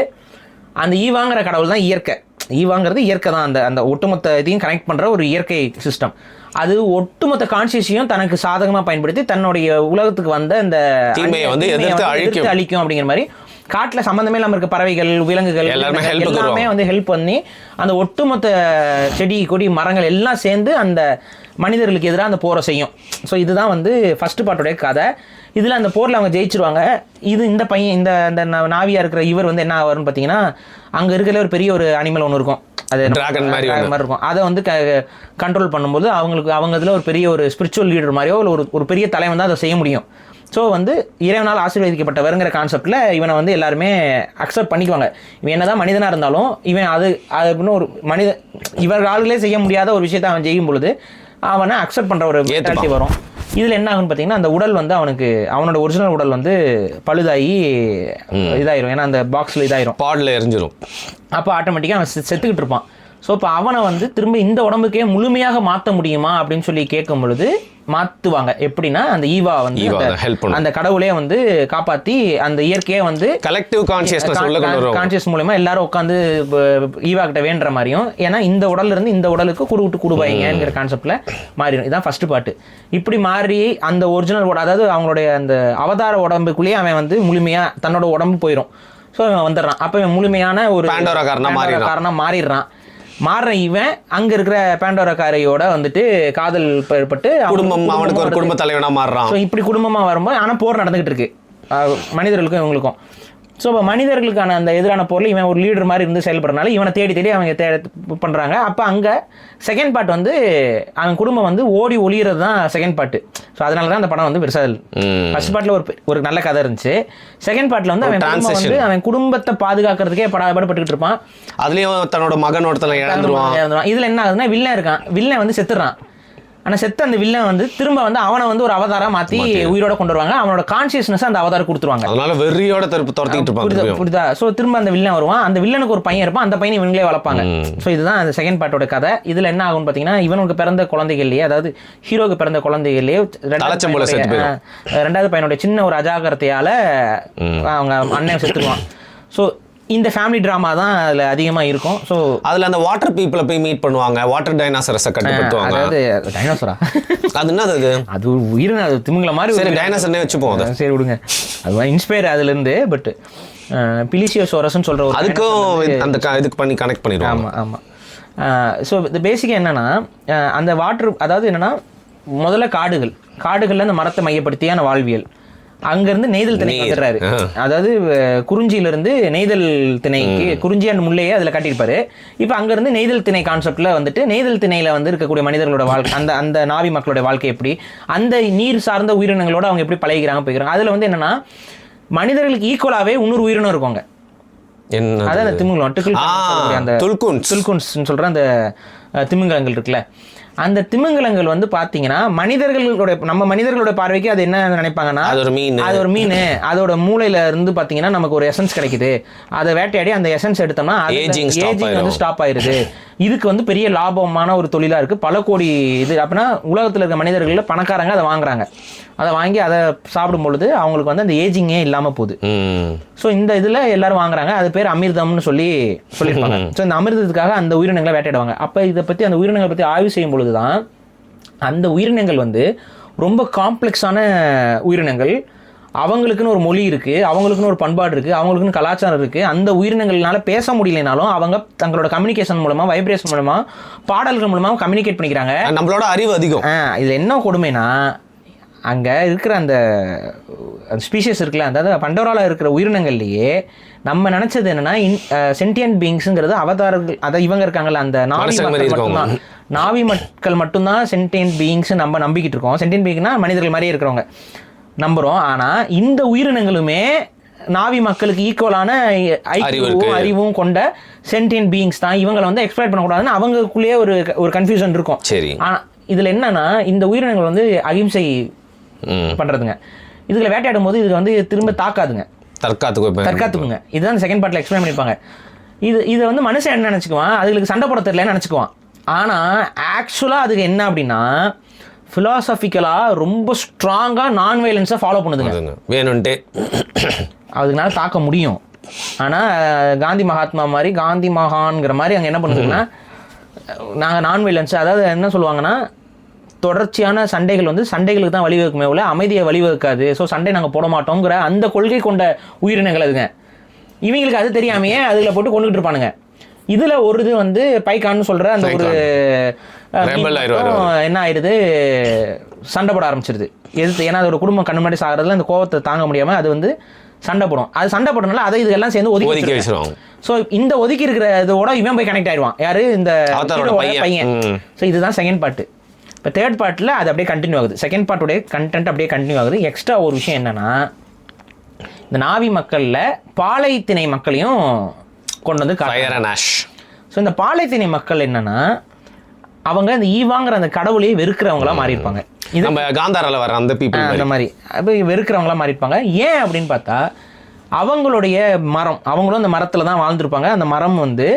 அந்த ஈவாங்கிற கடவுள் தான் இயற்கை. ஈவாங்கிறது இயற்கை தான். அந்த ஒட்டுமொத்த இதையும் கனெக்ட் பண்ணுற ஒரு இயற்கை சிஸ்டம். அது ஒட்டுமொத்த கான்சியஸையும் தனக்கு சாதகமாக பயன்படுத்தி தன்னுடைய உலகத்துக்கு வந்த அந்த தீமையை வந்து எதிர்த்து அழிக்கும் அப்படிங்கிற மாதிரி காட்டில் சம்மந்தமே இல்லாமல் இருக்க பறவைகள், விலங்குகள் எல்லாமே வந்து ஹெல்ப் பண்ணி அந்த ஒட்டுமொத்த செடி கொடி மரங்கள் எல்லாம் சேர்ந்து அந்த மனிதர்களுக்கு எதிராக அந்த போரை செய்யும். ஸோ இதுதான் வந்து ஃபர்ஸ்ட் பார்ட்டுடைய கதை. இதில் அந்த போரில் அவங்க ஜெயிச்சிருவாங்க. இந்த பையன் இந்த நாவியா இருக்கிற இவர் வந்து என்ன ஆவார்னு பார்த்தீங்கன்னா, அங்கே இருக்கிற ஒரு பெரிய ஒரு அனிமல் ஒன்று இருக்கும், அது டிராகன் மாதிரி இருக்கும். அதை வந்து கண்ட்ரோல் பண்ணும்போது அவங்க இதில் ஒரு பெரிய ஒரு ஸ்பிரிச்சுவல் லீடர் மாதிரியோ ஒரு பெரிய தலைவன் தான் அதை செய்ய முடியும். ஸோ வந்து இறைவனால் ஆசீர்வதிக்கப்பட்டவருங்கிற கான்செப்டில் இவனை வந்து எல்லாருமே அக்செப்ட் பண்ணிக்குவாங்க. இவன் என்ன தான் மனிதனாக இருந்தாலும் இவன் அது ஒரு இவர்களாலே செய்ய முடியாத ஒரு விஷயத்தை அவன் செய்யும் பொழுது அவனை அக்செப்ட் பண்ணுற ஒரு மென்டாலிட்டி வரும். இதில் என்ன ஆகுன்னு பார்த்தீங்கன்னா, அந்த உடல் வந்து அவனோட ஒரிஜினல் உடல் வந்து பழுதாகி இதாயிரும். ஏன்னா அந்த பாக்ஸில் இதாயிரும், பாடில் எரிஞ்சிடும். அப்போ ஆட்டோமேட்டிக்காக அவன் செத்துக்கிட்டு இருப்பான். ஸோ இப்போ அவனை வந்து திரும்ப இந்த உடம்புக்கே முழுமையாக மாற்ற முடியுமா அப்படின்னு சொல்லி கேட்கும் பொழுது மாற்றுவாங்க. எப்படின்னா, அந்த ஈவா வந்து அந்த கடவுளே வந்து காப்பாற்றி அந்த இயற்கையை வந்து கலெக்டிவ் கான்சியஸ் மூலமா எல்லாரும் உட்காந்து ஈவா கிட்ட வேண்டுற மாதிரியும், ஏன்னா இந்த உடல்ல இருந்து இந்த உடலுக்கு குடுவாய்ங்கிற கான்செப்ட்ல மாறிடும். இதுதான் ஃபர்ஸ்ட் பார்ட்டு. இப்படி மாறி அந்த ஒரிஜினல் அதாவது அவங்களுடைய அந்த அவதார உடம்புக்குள்ளேயே அவன் வந்து முழுமையா தன்னோட உடம்பு போயிடும். ஸோ அவன் வந்துடுறான். அப்போ இவன் முழுமையான ஒரு காரணம் மாறிடுறான். மாறுற இவன் அங்க இருக்கிற பேண்டோரக்காரையோட வந்துட்டு காதல் ஏற்பட்டு அவனுக்கு ஒரு குடும்ப தலைவனா மாறுறான். ஸோ இப்படி குடும்பமா வரும்போது ஆனால் போர் நடந்துகிட்டு இருக்கு மனிதர்களுக்கும் இவங்களுக்கும். ஸோ இப்போ மனிதர்களுக்கான அந்த எதிரான போரில் இவன் ஒரு லீடர் மாதிரி இருந்து செயல்படுறதுனால இவனை தேடி அவங்க பண்ணுறாங்க. அப்போ அங்கே செகண்ட் பார்ட் வந்து அவன் குடும்பம் வந்து ஓடி ஒளிகிறது தான் செகண்ட் பார்ட்டு. ஸோ அதனால தான் அந்த படம் வந்து பெருசாக ஃபர்ஸ்ட் பார்ட்டில் ஒரு நல்ல கதை இருந்துச்சு. செகண்ட் பார்ட்டில் வந்து அவன் குடும்பத்தை பாதுகாக்கிறதுக்கே படப்பட்டுக்கிட்டு இருப்பான். அதுலேயும் தன்னோட மகனோட இழந்துருவான். இதில் என்ன ஆகுதுன்னா, வில்லன் இருக்கான், வில்லன் வந்து செத்துறான். ஆனால் செத்த அந்த வில்லன் வந்து திரும்ப வந்து அவனை வந்து ஒரு அவதாரா மாற்றி உயிரோட கொண்டு வருவாங்க. அவனோட கான்சியஸ்னஸ் அந்த அவதாரம் கொடுத்துருவாங்க. அதனால வெறியோட புரியுதா? ஸோ திரும்ப அந்த வில்லன் வருவான். அந்த வில்லனுக்கு ஒரு பையன் இருப்பான். அந்த பையனை இவங்களே வளர்ப்பாங்க. ஸோ இதுதான் அந்த செகண்ட் பார்ட்டோட கதை. இதில் என்ன ஆகும்னு பார்த்தீங்கன்னா, இவனுக்கு பிறந்த குழந்தைகள்லேயே, அதாவது ஹீரோக்கு பிறந்த குழந்தைகள்லேயே ரெண்டாவது பையனுடைய சின்ன ஒரு அஜாகிரதையால அவங்க அண்ணன் செத்துருவான். ஸோ இந்த ஃபேமிலி ட்ராமா தான் அதில் அதிகமாக இருக்கும். ஸோ அதில் அந்த வாட்டர் பீப்புளை போய் மீட் பண்ணுவாங்க, வாட்டர் டைனாசரஸை கட்டுப்படுத்துவாங்க. அதாவது டைனோசரா அது என்ன அது உயிர், அது திமிங்கல மாதிரி. சரி, டைனோசர்னே வச்சுப்போம். அதை சரி விடுங்க, அது இன்ஸ்பயர் அதுலேருந்து. பட் பிலிசியோசோரஸ்ன்னு சொல்கிற ஒரு அதுக்கும் அந்த இதுக்கு பண்ணி கனெக்ட் பண்ணிடுவாங்க. ஆமாம் ஆமாம். ஸோ இந்த பேசிக்காக என்னென்னா, அந்த வாட்டர், அதாவது என்னென்னா, முதல்ல காடுகளில் அந்த மரத்தை மையப்படுத்தியான வாழ்வியல். அங்கேருந்து நெய்தல் திணைக்கு வந்துடுறாரு. அதாவது குறிஞ்சியிலிருந்து நெய்தல் திணைக்கு, குறிஞ்சி அண்ட் முல்லையே அதில் காட்டியிருப்பாரு. இப்போ அங்கேருந்து நெய்தல் திணை கான்செப்டில் வந்துட்டு நெய்தல் திணையில் வந்து இருக்கக்கூடிய மனிதர்களோட வாழ்க்கை, அந்த நாவி மக்களோட வாழ்க்கை எப்படி, அந்த நீர் சார்ந்த உயிரினங்களோட அவங்க எப்படி பழகிறாங்க போய்க்கிறாங்க. அதில் வந்து என்னென்னா, மனிதர்களுக்கு ஈக்குவலாகவே இன்னொரு உயிரினம் இருக்குவாங்க. அதான் அந்த திமிங்கலம், அந்த துல்குன்ஸ் சொல்கிற அந்த திமிங்கலங்கள் இருக்குல்ல, அந்த திமிங்கலங்கள் வந்து பார்த்தீங்கன்னா நம்ம மனிதர்களோட பார்வைக்கு அது என்ன நினைப்பாங்கன்னா, அது ஒரு மீன், அதோட மூளையில இருந்து பார்த்தீங்கன்னா நமக்கு ஒரு எசன்ஸ் கிடைக்குது, அதை வேட்டையாடி அந்த எசன்ஸ் எடுத்தோம்னா ஏஜிங் வந்து ஸ்டாப் ஆயிருது. இதுக்கு வந்து பெரிய லாபமான ஒரு தொழிலாக இருக்குது, பல கோடி இது. அப்படின்னா உலகத்தில் இருக்க மனிதர்களில் பணக்காரங்க அதை வாங்குறாங்க. அதை வாங்கி அதை சாப்பிடும் பொழுது அவங்களுக்கு வந்து அந்த ஏஜிங்கே இல்லாமல் போகுது. ஸோ இந்த இதில் எல்லாரும் வாங்குறாங்க. அது பேர் அமிர்தம்னு சொல்லியிருப்பாங்க. ஸோ இந்த அமிர்தத்துக்காக அந்த உயிரினங்களை வேட்டையாடுவாங்க. அப்போ இதை பற்றி, அந்த உயிரினங்களை பற்றி ஆய்வு செய்யும் பொழுது தான் அந்த உயிரினங்கள் வந்து ரொம்ப காம்ப்ளெக்ஸான உயிரினங்கள். அவங்களுக்குன்னு ஒரு மொழி இருக்குது, அவங்களுக்குன்னு ஒரு பண்பாடு இருக்குது, அவங்களுக்குன்னு கலாச்சாரம் இருக்குது. அந்த உயிரினங்கள்னால பேச முடியலைனாலும் அவங்க தங்களோட கம்யூனிகேஷன் மூலமாக, வைப்ரேஷன் மூலமாக, பாடல்கள் மூலமாக கம்யூனிகேட் பண்ணிக்கிறாங்க. நம்மளோட அறிவு அதிகம். இதில் என்ன கொடுமைனா, அங்கே இருக்கிற அந்த ஸ்பீஷியஸ் இருக்குல்ல, அதாவது பண்டோராவில் இருக்கிற உயிரினங்கள்லேயே நம்ம நினச்சது என்னென்னா சென்டியன்ட் பீயிங்ஸுங்கிறது அவதாரங்கள், அதாவது இவங்க இருக்காங்கல்ல அந்த நாவி மக்கள் மட்டும்தான், நாவி மக்கள் மட்டும்தான் சென்டியன்ட் பீயிங்ஸ் நம்ம நம்பிக்கிட்டு இருக்கோம். சென்டியன்ட் பீயிங்னா மனிதர்கள் மாதிரியே இருக்கிறவங்க நம்புகிறோம். ஆனால் இந்த உயிரினங்களுமே நாவி மக்களுக்கு ஈக்குவலான அறிவும் கொண்ட சென்டியன்ட் பீயிங்ஸ் தான். இவங்களை வந்து எக்ஸ்ப்ளாய்ட் பண்ணக்கூடாதுன்னு அவங்களுக்குள்ளேயே ஒரு கன்ஃபியூஷன் இருக்கும். ஆனால் இதில் என்னன்னா இந்த உயிரினங்கள் வந்து அகிம்சை பண்ணுறதுங்க. இதில் வேட்டையாடும் போது இதுக்கு வந்து திரும்ப தாக்காதுங்க, தற்காத்துக்குங்க. இதுதான் செகண்ட் பார்ட்டில் எக்ஸ்பிளைன் பண்ணியிருப்பாங்க. இதை வந்து மனுஷன் என்ன நினச்சிக்குவான், அதுக்கு சண்டை போட தெரியலன்னு நினச்சிக்குவான். ஆனால் ஆக்சுவலாக அதுக்கு என்ன அப்படின்னா ஃபிலாசபிக்கலாக ரொம்ப ஸ்ட்ராங்காக நான் வயலன்ஸை ஃபாலோ பண்ணுதுங்க, வேணும்ன்ட்டு அதுக்குனால தாக்க முடியும். ஆனால் காந்தி மகாத்மா மாதிரி, காந்தி மகான்கிற மாதிரி அங்கே என்ன பண்ணுதுன்னா நாங்கள் நான் வயலன்ஸ், அதாவது என்ன சொல்லுவாங்கன்னா தொடர்ச்சியான சண்டைகள் வந்து சண்டைகளுக்கு தான் வழிவகுக்குமே உள்ள அமைதியை வழிவகுக்காது. ஸோ சண்டை நாங்கள் போட மாட்டோங்கிற அந்த கொள்கை கொண்ட உயிரினங்கள் அதுங்க. இவங்களுக்கு அது தெரியாமையே அதில் போட்டு கொண்டுகிட்டு இருப்பானுங்க. இதில் ஒரு இது வந்து பைக்கான்னு சொல்கிற அந்த ஒரு என்ன ஆயிடுது, சண்டை போட ஆரம்பிச்சிருது எதிர்த்து. ஏன்னா அதோட குடும்பம் கண்ணு முன்னாடி சாகிறதுல அந்த கோவத்தை தாங்க முடியாமல் அது வந்து சண்டை போடும். அது சண்டை போடுறதுனால அதை இதெல்லாம் சேர்ந்து ஒதுக்கி வச்சிருவாங்க. ஸோ இந்த ஒதுக்கி இருக்கிற இதோட இவன் போய் கனெக்ட் ஆயிடுவான், யாரு இந்த பையன். ஸோ இதுதான் செகண்ட் பார்ட்டு. இப்போ தேர்ட் பார்ட்டில் அது அப்படியே கண்டினியூ ஆகுது. செகண்ட் பார்ட்டுடைய கண்டென்ட் அப்படியே கண்டினியூ ஆகுது. எக்ஸ்ட்ரா ஒரு விஷயம் என்னன்னா இந்த நாவி மக்களில் பாலைத்திணை மக்களையும் கொண்டு வந்து காட்டுறாங்க. ஸோ இந்த பாலைத்திணை மக்கள் என்னன்னா அவங்க இந்த ஈவாங்கிற அந்த கடவுளையே வெறுக்கிறவங்களா மாறி இருப்பாங்க. இது நம்ம காந்தாரால வர அந்த பீப்புள் அந்த மாதிரி வெறுக்கிறவங்களா மாறி இருப்பாங்க. ஏன் அப்படின்னு பார்த்தா அவங்களுடைய மரம், அவங்களும் அந்த மரத்தில் தான் வாழ்ந்துருப்பாங்க. அந்த மரம் வந்து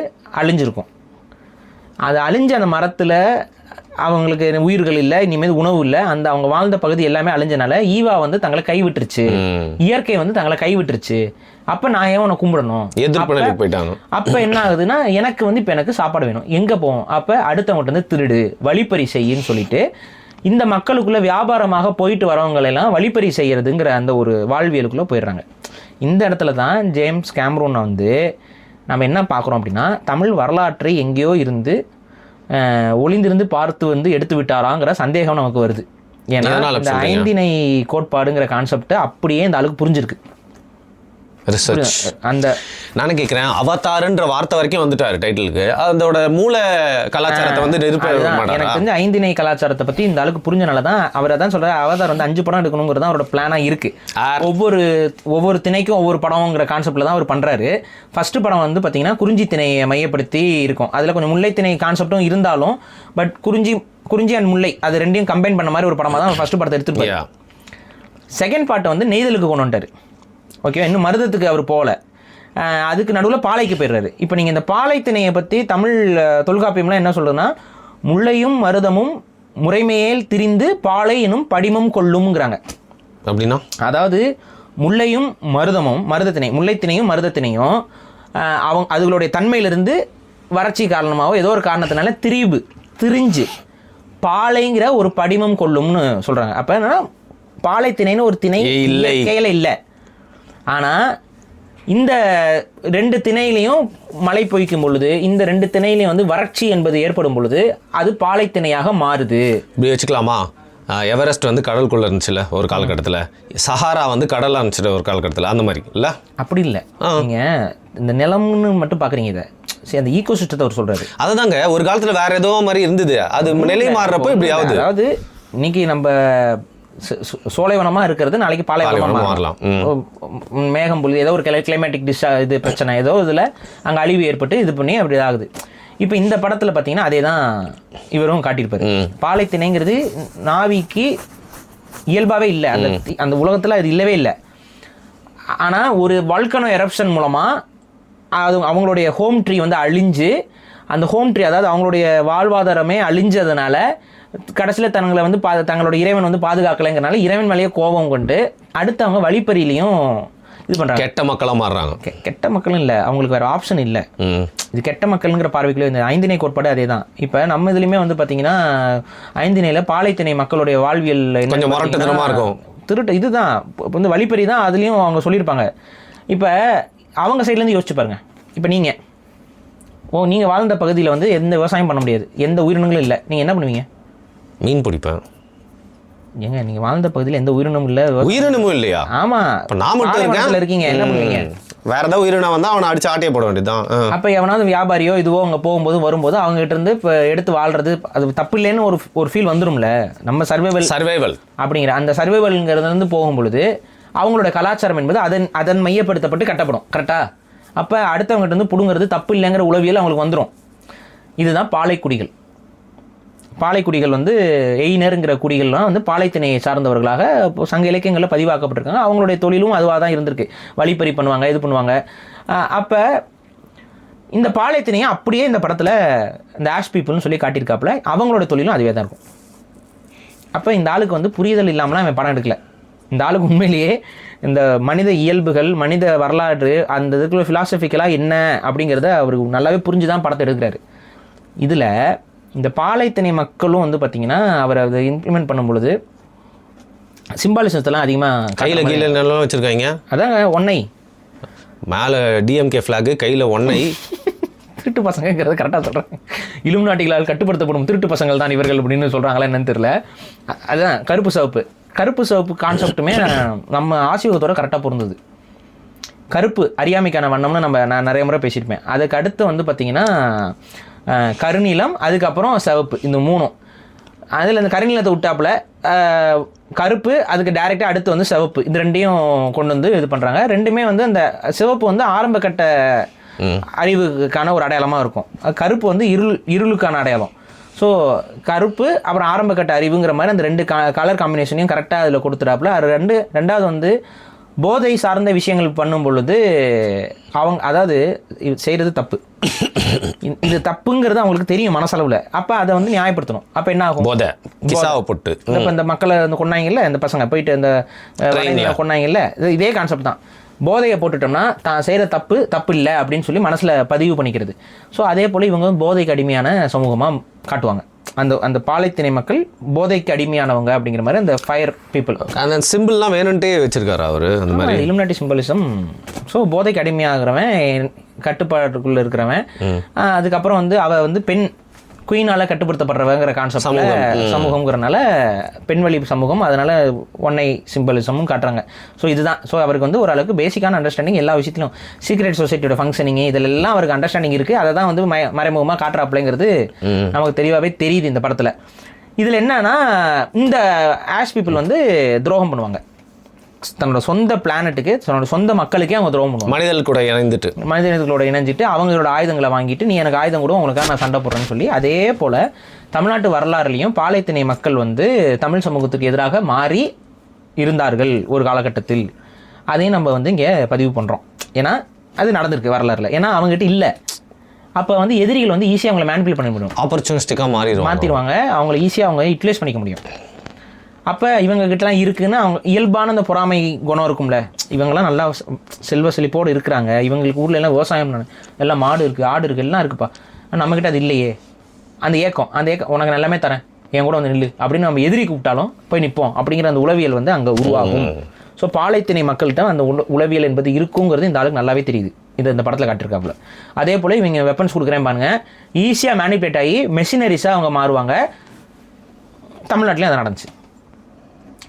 அழிஞ்சிருக்கும். அது அழிஞ்ச அந்த மரத்தில் அவங்களுக்கு உயிர்கள் இல்லை, இனிமேல் உணவு இல்லை, அந்த அவங்க வாழ்ந்த பகுதி எல்லாமே அழிஞ்சனால ஈவா வந்து தங்களை கைவிட்டுருச்சு, இயற்கை வந்து தங்களை கைவிட்டுருச்சு. அப்போ நான் ஏன் உன்னை கும்பிடணும், போயிட்டாங்க. அப்போ என்ன ஆகுதுன்னா எனக்கு வந்து இப்போ எனக்கு சாப்பாடு வேணும், எங்கே போவோம், அப்போ அடுத்தவங்கள்ட்ட வந்து திருடு வழிப்பறி செய்யின்னு சொல்லிட்டு இந்த மக்களுக்குள்ள வியாபாரமாக போயிட்டு வரவங்களெல்லாம் வழிப்பறி செய்யறதுங்கிற அந்த ஒரு வாழ்வியலுக்குள்ளே போயிடுறாங்க. இந்த இடத்துல தான் ஜேம்ஸ் கேமரூன் வந்து நம்ம என்ன பார்க்குறோம் அப்படின்னா தமிழ் வரலாற்றை எங்கேயோ இருந்து ஒளிந்திருந்து பார்த்து வந்து எடுத்து விட்டாராங்கிற சந்தேகம் நமக்கு வருது. ஏன்னா இந்த ஐந்திணை கோட்பாடுங்கிற கான்செப்டை அப்படியே இந்த ஆளுக்கு புரிஞ்சிருக்கு. அந்த நானும் கேட்குறேன், அவதாருன்ற வார்த்தை வரைக்கும் வந்துட்டாரு டைட்டிலுக்கு. அதோட மூல கலாச்சாரத்தை வந்து எனக்கு தெரிஞ்ச ஐந்திணை கலாச்சாரத்தை பற்றி இந்த அளவுக்கு புரிஞ்சனால தான் அவர் அதான் சொல்கிறார், அவதார் வந்து 5 படம் எடுக்கணுங்கிறது அவரோட பிளானாக இருக்குது. ஒவ்வொரு திணைக்கும் ஒவ்வொரு படம்ங்கிற கான்செப்டில் தான் அவர் பண்ணுறாரு. ஃபர்ஸ்ட் படம் வந்து பார்த்தீங்கன்னா குறிஞ்சி திணையை மையப்படுத்தி இருக்கும். அதில் கொஞ்சம் முல்லை திணை கான்செப்டும் இருந்தாலும் பட் குறிஞ்சி அண்ட் முல்லை அது ரெண்டையும் கம்பைன் பண்ண மாதிரி ஒரு படமாக தான் ஃபர்ஸ்ட் படத்தை எடுத்துட்டு. செகண்ட் பார்ட்டை வந்து நெய்தலுக்கு கொண்டு வந்துட்டார். ஓகே, இன்னும் மருதத்துக்கு அவர் போகல, அதுக்கு நடுவில் பாலைக்கு போயிடுறாரு. இப்போ நீங்கள் இந்த பாலை திணையை பற்றி தமிழ் தொல்காப்பியம்லாம் என்ன சொல்கிறதுன்னா முல்லையும் மருதமும் முறைமையேல் திரிந்து பாலை எனும் படிமம் கொள்ளும்ங்கிறாங்க. அப்படின்னா அதாவது முல்லையும் மருதமும் மருதத்திணை, முல்லைத்திணையும் மருதத்திணையும் அதுகளுடைய தன்மையிலிருந்து வறட்சி காரணமாகவோ ஏதோ ஒரு காரணத்தினால திரிஞ்சு பாலைங்கிற ஒரு படிமம் கொள்ளும்னு சொல்கிறாங்க. அப்போ என்னன்னா பாலைத்திணைன்னு ஒரு திணை கையில் இல்லை. ஆனால் இந்த 2 திணையிலையும் மழை பொய்க்கும் பொழுது இந்த 2 திணையிலையும் வந்து வறட்சி என்பது ஏற்படும் பொழுது அது பாலைத்திணையாக மாறுது. இப்படி வச்சுக்கலாமா? எவரெஸ்ட் வந்து கடலுக்குள்ளே இருந்துச்சுல்ல ஒரு காலகட்டத்தில், சஹாரா வந்து கடலாக இருந்துச்சு ஒரு காலகட்டத்தில், அந்த மாதிரி இல்லை? அப்படி இல்லை, நீங்கள் இந்த நிலம்னு மட்டும் பார்க்குறீங்க. இதை சரி அந்த ஈகோ சிஸ்டத்தை அவர் சொல்கிறாரு. அதுதாங்க ஒரு காலத்தில் வேறு ஏதோ மாதிரி இருந்தது, அது நிலை மாறுறப்போ இப்படி ஆகுது. அதாவது இன்னைக்கு நம்ம சோலைவனமாக இருக்கிறது நாளைக்கு பாலைவனமாக மாறலாம். மேகம் பொழுது ஏதோ ஒரு கிளைமேட்டிக் இது பிரச்சனை ஏதோ இதில் அங்கே அழிவு ஏற்பட்டு இது பண்ணி அப்படி ஆகுது. இப்போ இந்த படத்தில் பார்த்தீங்கன்னா அதே தான் இவரும் காட்டியிருப்பாரு. பாலைத்திணைங்கிறது நாவிக்கு இயல்பாகவே இல்லை, அந்த உலகத்தில் அது இல்லவே இல்லை. ஆனால் ஒரு வால்கனோ எரப்ஷன் மூலமாக அது அவங்களுடைய ஹோம் ட்ரீ வந்து அழிஞ்சு, அந்த ஹோம் ட்ரீ அதாவது அவங்களுடைய வாழ்வாதாரமே அழிஞ்சதுனால கடைசியில் தங்களை வந்து தங்களோட இறைவன் வந்து பாதுகாக்கலைங்கிறனால இறைவன் மேலேயே கோபம் கொண்டு அடுத்து அவங்க வழிப்பறியிலையும் இது பண்ணுறாங்க. கெட்ட மக்களாக மாறுறாங்க. கெட்ட மக்களும் இல்லை, அவங்களுக்கு வேறு ஆப்ஷன் இல்லை. இது கெட்ட மக்களுங்கிற பார்வைக்குள்ளே இந்த ஐந்திணை கோட்பாடு அதே தான். இப்போ நம்ம இதுலேயுமே வந்து பார்த்தீங்கன்னா ஐந்திணையில் பாலைத்திணை மக்களுடைய வாழ்வியல் கொஞ்சம் முரட்டுத்தனமாக இருக்கும், திருட்டு இதுதான் வந்து வழிப்பறி தான். அதுலேயும் அவங்க சொல்லியிருப்பாங்க. இப்போ அவங்க சைட்லேருந்து யோசிச்சு பாருங்கள். இப்போ நீங்கள் வாழ்ந்த பகுதியில் வந்து எந்த விவசாயம் பண்ண முடியாது, எந்த உயிரினங்களும் இல்லை, நீங்கள் என்ன பண்ணுவீங்க? மீன் பிடிப்பேன். ஏங்க நீங்க வாழ்ந்த பகுதியில் எந்த உயிரினமும் இல்லை. உயிரினமும் இல்லையா? ஆமா, இப்போ நான் மட்டும் இருக்கேன். இருக்கீங்க, என்ன பண்ணுவீங்க? வேற ஏதாவது உயிரினம் வந்தா அவனை அடிச்சு ஆட்டையை போட வேண்டியதுதான். அப்ப எவனாவது வியாபாரியோ இதுவோ அங்க போகும்போது வரும்போது அவங்க கிட்ட இருந்து இப்போ எடுத்து வாழ்றது அது தப்பு இல்லைன்னு ஒரு ஃபீல் வந்துரும்ல. நம்ம சர்வைவல் அப்படிங்கிற அந்த சர்வைவல்ங்கிறது வந்து போகும்பொழுது அவங்களோட கலாச்சாரம் என்பது அதன் மையப்படுத்தப்பட்டு கட்டப்படும். கரெக்டா? அப்ப அடுத்தவங்ககிட்ட இருந்து புடுங்கிறது தப்பு இல்லைங்கிற உளவியல் அவங்களுக்கு வந்துடும். இதுதான் பாலைக்குடிகள். பாலைக்குடிகள் வந்து எயினருங்கிற குடிகள்லாம் வந்து பாலைத்திணையை சார்ந்தவர்களாக சங்க இலக்கியங்களில் பதிவாக்கப்பட்டிருக்காங்க. அவங்களுடைய தொழிலும் அதுவாக தான் இருந்திருக்கு. வழிப்பறி பண்ணுவாங்க, இது பண்ணுவாங்க. அப்போ இந்த பாலைத்திணையை அப்படியே இந்த படத்தில் இந்த ஆஷ் பீப்புள்னு சொல்லி காட்டியிருக்காப்புல அவங்களோட தொழிலும் அதுவே தான் இருக்கும். அப்போ இந்த ஆளுக்கு வந்து புரிதல் இல்லாமலாம் அவன் படம் எடுக்கல. இந்த ஆளுக்கு உண்மையிலேயே இந்த மனித இயல்புகள், மனித வரலாறு, அந்த இதுக்குள்ள ஃபிலாசபிக்கலாக என்ன அப்படிங்கிறத அவருக்கு நல்லாவே புரிஞ்சு தான் படத்தை எடுக்கிறாரு. இதில் இந்த பாலைத்திணை மக்களும் வந்து பார்த்தீங்கன்னா அவர் அதை இம்ப்ளிமெண்ட் பண்ணும் பொழுது சிம்பாலிசத்தெல்லாம் அதிகமாக கையில் கீழே நல்லா வச்சுருக்காங்க. அதாங்க ஒன்னை மேலே டிஎம்கே ஃப்ளாகு, கையில் ஒன்னை. திருட்டு பசங்கிறது கரெக்டாக சொல்கிறேன். இலுமினாட்டிகளால் கட்டுப்படுத்தப்படும் திருட்டு பசங்கள் தான் இவர்கள் அப்படின்னு சொல்கிறாங்களா என்னன்னு தெரியல. அதுதான் கருப்பு சிவப்பு கான்செப்ட்டுமே நம்ம ஆசிரியத்தோட கரெக்டாக பொருந்தது. கருப்பு அறியாமைக்கான வண்ணம்னு நான் நிறைய முறை பேசியிருப்பேன். அதுக்கு அடுத்து வந்து பார்த்திங்கன்னா கருநீலம், அதுக்கப்புறம் சிவப்பு, இந்த மூணும். அதில் இந்த கருநீலத்தை விட்டாப்புல கருப்பு, அதுக்கு டைரெக்டாக அடுத்து வந்து சிவப்பு, இந்த ரெண்டையும் கொண்டு வந்து இது பண்ணுறாங்க. ரெண்டுமே வந்து அந்த சிவப்பு வந்து ஆரம்ப கட்ட அறிவுக்கான ஒரு அடையாளமாக இருக்கும். கருப்பு வந்து இருளுக்கான அடையாளம். ஸோ கருப்பு அப்புறம் ஆரம்ப கட்ட அறிவுங்கிற மாதிரி அந்த ரெண்டு கலர் காம்பினேஷனையும் கரெக்டாக அதில் கொடுத்துட்டாப்புல. அது ரெண்டாவது வந்து போதை சார்ந்த விஷயங்கள் பண்ணும் பொழுது அவங்க அதாவது செய்கிறது தப்பு, இது தப்புங்கிறது அவங்களுக்கு தெரியும் மனசளவில். அப்போ அதை வந்து நியாயப்படுத்தணும். அப்போ என்ன ஆகும்? போதை போட்டு இப்போ இந்த மக்களை வந்து கொண்டாங்கல்ல, இந்த பசங்க போயிட்டு இந்த கொண்டாங்கல்ல, இதே கான்செப்ட் தான். போதையை போட்டுட்டோம்னா தான் செய்கிற தப்பு இல்லை அப்படின்னு சொல்லி மனசில் பதிவு பண்ணிக்கிறது. ஸோ அதே போல் இவங்க போதைக்கு அடிமையான சமூகமாக காட்டுவாங்க. அந்த பாலைத்திணை மக்கள் போதைக்கு அடிமையானவங்க அப்படிங்கிற மாதிரி அந்த ஃபயர் பீப்புள் அந்த சிம்பிள்லாம் வேணுன்ட்டே வச்சிருக்காரு அவர். அந்த மாதிரி இலுமினாட்டி சிம்பலிசம். ஸோ போதைக்கு அடிமையாகிறவன், கட்டுப்பாட்டுக்குள்ளே இருக்கிறவன், அதுக்கப்புறம் வந்து அவள் வந்து பெண் குயினால் கட்டுப்படுத்தப்படுறவங்கிற கான்செப்ட் சமூகங்கிறனால பெண்வழி சமூகம், அதனால் ஒன்னை சிம்பலிசமும் காட்டுறாங்க. ஸோ இதுதான். ஸோ அவருக்கு வந்து ஓரளவுக்கு பேசிக்கான அண்டர்ஸ்டாண்டிங் எல்லா விஷயத்திலும், சீக்ரெட் சொசைட்டியோட ஃபங்க்ஷனிங் இதிலெல்லாம் அவருக்கு அண்டர்ஸ்டாண்டிங் இருக்குது. அதை தான் வந்து மறைமுகமாக காட்டுறாப்புலங்கிறது நமக்கு தெளிவாகவே தெரியுது இந்த படத்தில். இதில் என்னன்னா இந்த ஆஷ் பீப்புள் வந்து துரோகம் பண்ணுவாங்க. தன்னோட சொந்த பிளானட்டுக்கு, தன்னோட சொந்த மக்களுக்கே அவங்க துரோகம் பண்ணுவாங்க. மனிதர்களோட இணைஞ்சிட்டு அவங்களோட ஆயுதங்களை வாங்கிட்டு, நீ எனக்கு ஆயுதம் கூட உங்களுக்காக நான் சண்டை போடுறேன்னு சொல்லி. அதே போல் தமிழ்நாட்டு வரலாறுலையும் பாலைத்திணை மக்கள் வந்து தமிழ் சமூகத்துக்கு எதிராக மாறி இருந்தார்கள் ஒரு காலகட்டத்தில். அதையும் நம்ம வந்து இங்கே பதிவு பண்ணுறோம். ஏன்னா அது நடந்திருக்கு வரலாறுல. ஏன்னா அவங்ககிட்ட இல்லை. அப்போ வந்து எதிரிகள் வந்து ஈஸியாக அவங்களை மேனிபுலேட் பண்ண முடியும், ஆப்பர்ச்சுனிஸ்டிக்காக மாற்றிடுவாங்க. அவங்களை ஈஸியாக அவங்க யூட்டிலைஸ் பண்ணிக்க முடியும். அப்போ இவங்ககிட்டலாம் இருக்குதுன்னு அவங்க இயல்பான அந்த பொறாமை குணம் இருக்கும்ல. இவங்கெல்லாம் நல்லா செல்வ செழிப்போடு இருக்கிறாங்க, இவங்களுக்கு ஊரில் எல்லாம் விவசாயம் எல்லாம் மாடு இருக்குது, ஆடு இருக்குது, எல்லாம் இருக்குப்பா. நம்மக்கிட்ட அது இல்லையே. அந்த ஏக்கம் உனக்கு நான் எல்லாமே தரேன், என் கூட வந்து நில்லு அப்படின்னு நம்ம எதிரி கூப்பிட்டாலும் போய் நிற்போம் அப்படிங்கிற அந்த உளவியல் வந்து அங்கே உருவாகும். ஸோ பாலைத்திணை மக்கள்கிட்ட அந்த உளவியல் என்பது இருக்குங்கிறது இந்த ஆளுக்கு நல்லாவே தெரியுது. இந்த படத்தில் காட்டியிருக்காப்புல. அதே போல் இவங்க வெப்பன்ஸ் கொடுக்குறேன் பாருங்க, ஈஸியாக மேனிபுலேட் ஆகி மெஷினரிஸாக அவங்க மாறுவாங்க. தமிழ்நாட்டிலையும் அது நடந்துச்சு.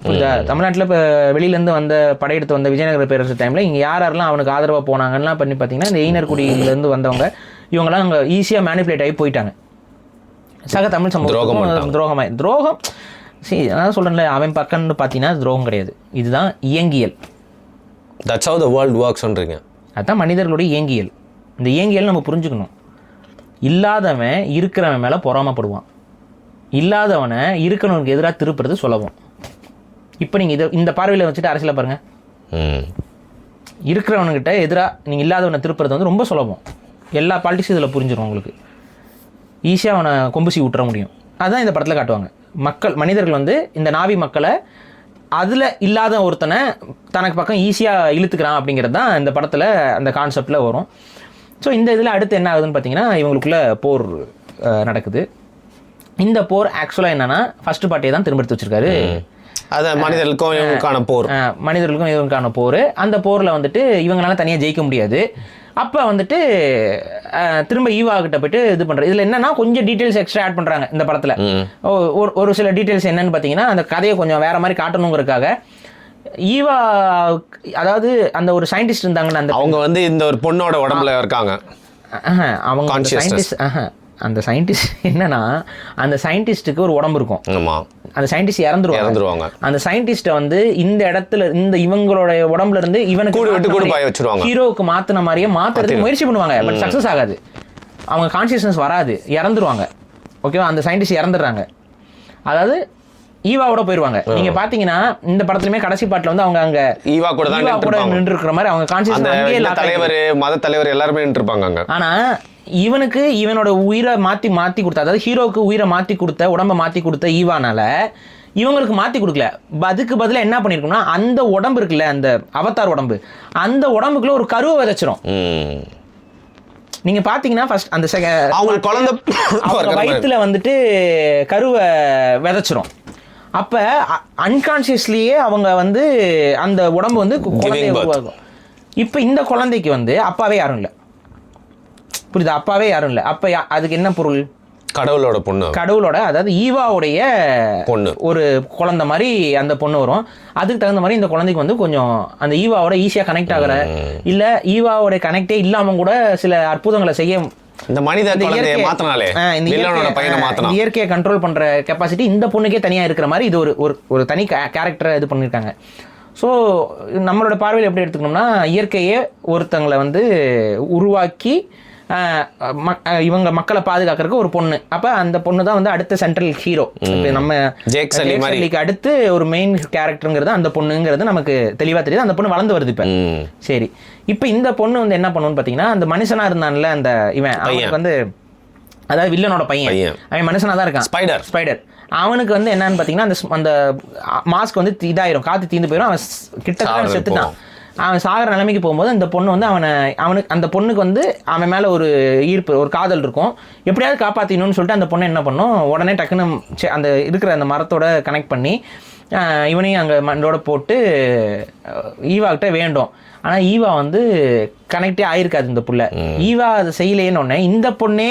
புரியுதா? தமிழ்நாட்டில் இப்போ வெளியிலேருந்து வந்த படையெடுத்து வந்த விஜயநகர பேரரசு டைமில் இங்கே யாரெல்லாம் அவனுக்கு ஆதரவாக போனாங்கலாம் பண்ணி பார்த்தீங்கன்னா இந்த எயினர் குடியிலேருந்து வந்தவங்க இவங்கெல்லாம் அங்கே ஈஸியாக மேனிபுலேட் ஆகி போயிட்டாங்க. சக தமிழ் சமூகம் துரோகம் சரி, அதான் சொல்கிறேன்ல, அவன் பக்கம்னு பார்த்தீங்கன்னா துரோகம் கிடையாது. இதுதான் இயங்கியல். That's how the world works சொல்றீங்க. அதுதான் மனிதர்களுடைய இயங்கியல். இந்த இயங்கியல் நம்ம புரிஞ்சுக்கணும். இல்லாதவன் இருக்கிறவன் மேலே பொறாமப்படுவான், இல்லாதவனை இருக்கிறவனுக்கு எதிராக திருப்புறது சுலபம். இப்போ நீங்கள் இந்த பார்வையில் வச்சுட்டு அரசியலை பாருங்கள். இருக்கிறவனுக்கிட்ட எதிராக நீங்கள் இல்லாதவனை திருப்புறது வந்து ரொம்ப சுலபம். எல்லா பாலிட்டிக்ஸும் இதில் புரிஞ்சிடும் உங்களுக்கு. ஈஸியாக அவனை கொம்புசி விட்டுற முடியும். அதுதான் இந்த படத்தில் காட்டுவாங்க. மனிதர்கள் வந்து இந்த நாவி மக்களை அதில் இல்லாத ஒருத்தனை தனக்கு பக்கம் ஈஸியாக இழுத்துக்கிறான் அப்படிங்கிறது தான் இந்த படத்தில் அந்த கான்செப்டில் வரும். ஸோ இந்த இதில் அடுத்து என்ன ஆகுதுன்னு பார்த்தீங்கன்னா இவங்களுக்குள்ள போர் நடக்குது. இந்த போர் ஆக்சுவலாக என்னென்னா ஃபஸ்ட்டு பார்ட்டியை தான் திரும்ப எடுத்து வச்சுருக்காரு. அது மனிதர்களுக்கும் இவங்களுக்கான போர். மனிதர்களுக்கும் இவங்களுக்கான போர். அந்த போரில் வந்துட்டு இவங்களால தனியாக ஜெயிக்க முடியாது. அப்போ வந்துட்டு திரும்ப ஈவா கிட்ட போயிட்டு இது பண்ணுறது. இதில் என்னன்னா கொஞ்சம் டீட்டெயில்ஸ் எக்ஸ்ட்ரா ஆட் பண்ணுறாங்க இந்த படத்தில். ஒரு சில டீட்டெயில்ஸ் என்னன்னு பார்த்தீங்கன்னா அந்த கதையை கொஞ்சம் வேற மாதிரி காட்டணுங்கிறதுக்காக ஈவா, அதாவது அந்த ஒரு சயின்டிஸ்ட் இருந்தாங்கன்னு, அந்த அவங்க வந்து இந்த ஒரு பொண்ணோட உடம்புல இருக்காங்க. அவங்க அந்த சயின்டிஸ்ட் என்னன்னா, அந்த சயின்டிஸ்டுக்கு ஒரு உடம்பு இருக்கும். அந்த சயின்டிஸ்ட் இறந்துருவாங்க. அந்த சயின்டிஸ்ட்டை வந்து இந்த இடத்துல இவங்களோட உடம்புல இருந்து இவனுக்கு ஹீரோவுக்கு மாத்தின மாதிரியே மாத்துறதுக்கு முயற்சி பண்ணுவாங்க. பட் சக்சஸ் ஆகாது. அவங்க கான்சியஸ்னஸ் வராது, இறந்துருவாங்க. ஓகேவா? அந்த சயின்டிஸ்ட் இறந்துடுறாங்க. அதாவது ஈவாவோட போயிருவாங்க. நீங்க பாத்தீங்கன்னா இந்த படத்துலயுமே கடைசி பாட்டுல வந்து அவங்க அங்க ஈவா கூட நின்று இருக்கிற மாதிரி அவங்க கான்சியஸ் தலைவர் மத தலைவர் எல்லாருமே நின்று இருப்பாங்க. ஆனா இவனுக்கு இவனோட உயிரை மாத்தி கொடுத்த, அதாவது ஹீரோவுக்கு உயிரை மாத்தி கொடுத்த, உடம்ப மாத்தி கொடுத்த ஈவானால இவங்களுக்கு மாத்தி கொடுக்கல. அதுக்கு பதிலா என்ன பண்ணிருக்கோம்னா, அந்த உடம்பு இருக்குல்ல, அந்த அவதார் உடம்பு, அந்த உடம்புக்குள்ள ஒரு கருவை விதைச்சிரும். நீங்க பாத்தீங்கன்னா ஃபர்ஸ்ட் அந்த அவங்க குழந்தை வயிற்றுல வந்துட்டு கருவை விதைச்சிரும். அப்ப அன்கான்சியஸ்லயே அவங்க வந்து அந்த உடம்பு வந்து குழந்தைய உருவாகும். இப்ப இந்த குழந்தைக்கு வந்து அப்பாவே யாரும் இல்லை. புரியுதா? அப்பாவே யாரும் இல்லை. அப்ப அதுக்கு என்ன பொருள்? கடவுளோட, அதாவது ஈவாவுடைய பொண்ணு, ஒரு குழந்தை மாதிரி அந்த பொண்ணு வரும். அதுக்கு தகுந்த மாதிரி இந்த குழந்தைக்கு வந்து கொஞ்சம் அந்த ஈவாவோட ஈஸியா கனெக்ட் ஆகுற, இல்ல ஈவாவோட கனெக்டே இல்லாம கூட சில அற்புதங்களை செய்ய இந்த மனித குழந்தையை மாத்தினாலே வில்லனோட பையனை மாத்தினா இயற்கையை கண்ட்ரோல் பண்ற கெப்பாசிட்டி இந்த பொண்ணுக்கே தனியா இருக்கிற மாதிரி இது ஒரு தனி கேரக்டரை இது பண்ணிருக்காங்க. ஸோ நம்மளோட பார்வையில் எப்படி எடுத்துக்கணும்னா, இயற்கையே ஒருத்தங்களை வந்து உருவாக்கி இவங்க மக்களை பாதுகாக்கிறதுக்கு ஒரு பொண்ணு. அப்ப அந்த பொண்ணு தான் வந்து அடுத்த சென்ட்ரல் ஹீரோ. நம்ம ஜேக் சல்லிக்கு அடுத்து ஒரு மெயின் கேரக்டருங்கிறது அந்த பொண்ணுங்கிறது நமக்கு தெளிவா தெரியுது. அந்த பொண்ணு வளர்ந்து வருது இப்ப. சரி, இப்ப இந்த பொண்ணு வந்து என்ன பண்ணுன்னு பாத்தீங்கன்னா, அந்த மனுஷனா இருந்தான்ல அந்த இவன், அவனுக்கு வந்து அதாவது வில்லனோட பையன், அவன் மனுஷனா தான் இருக்கான், ஸ்பைடர். அவனுக்கு வந்து என்னன்னு பாத்தீங்கன்னா, அந்த மாஸ்க் வந்து இதாயிரும், காத்து தீந்து போயிடும், அவன் கிட்டத்தட்ட செத்துட்டான். அவன் சாகிற நிலைமைக்கு போகும்போது அந்த பொண்ணு வந்து அவனுக்கு அந்த பொண்ணுக்கு வந்து அவன் மேலே ஒரு ஈர்ப்பு, ஒரு காதல் இருக்கும். எப்படியாவது காப்பாற்றிடணும்னு சொல்லிட்டு அந்த பொண்ணு என்ன பண்ணும், உடனே டக்குன்னு அந்த இருக்கிற அந்த மரத்தோட கனெக்ட் பண்ணி இவனையும் அங்கே மண்டோட போட்டு ஈவாக்கிட்ட வேண்டும். ஆனால் ஈவா வந்து கனெக்டே ஆயிருக்காது இந்த புள்ள. ஈவா அதை செய்யலேன்னு ஒன்னே இந்த பொண்ணே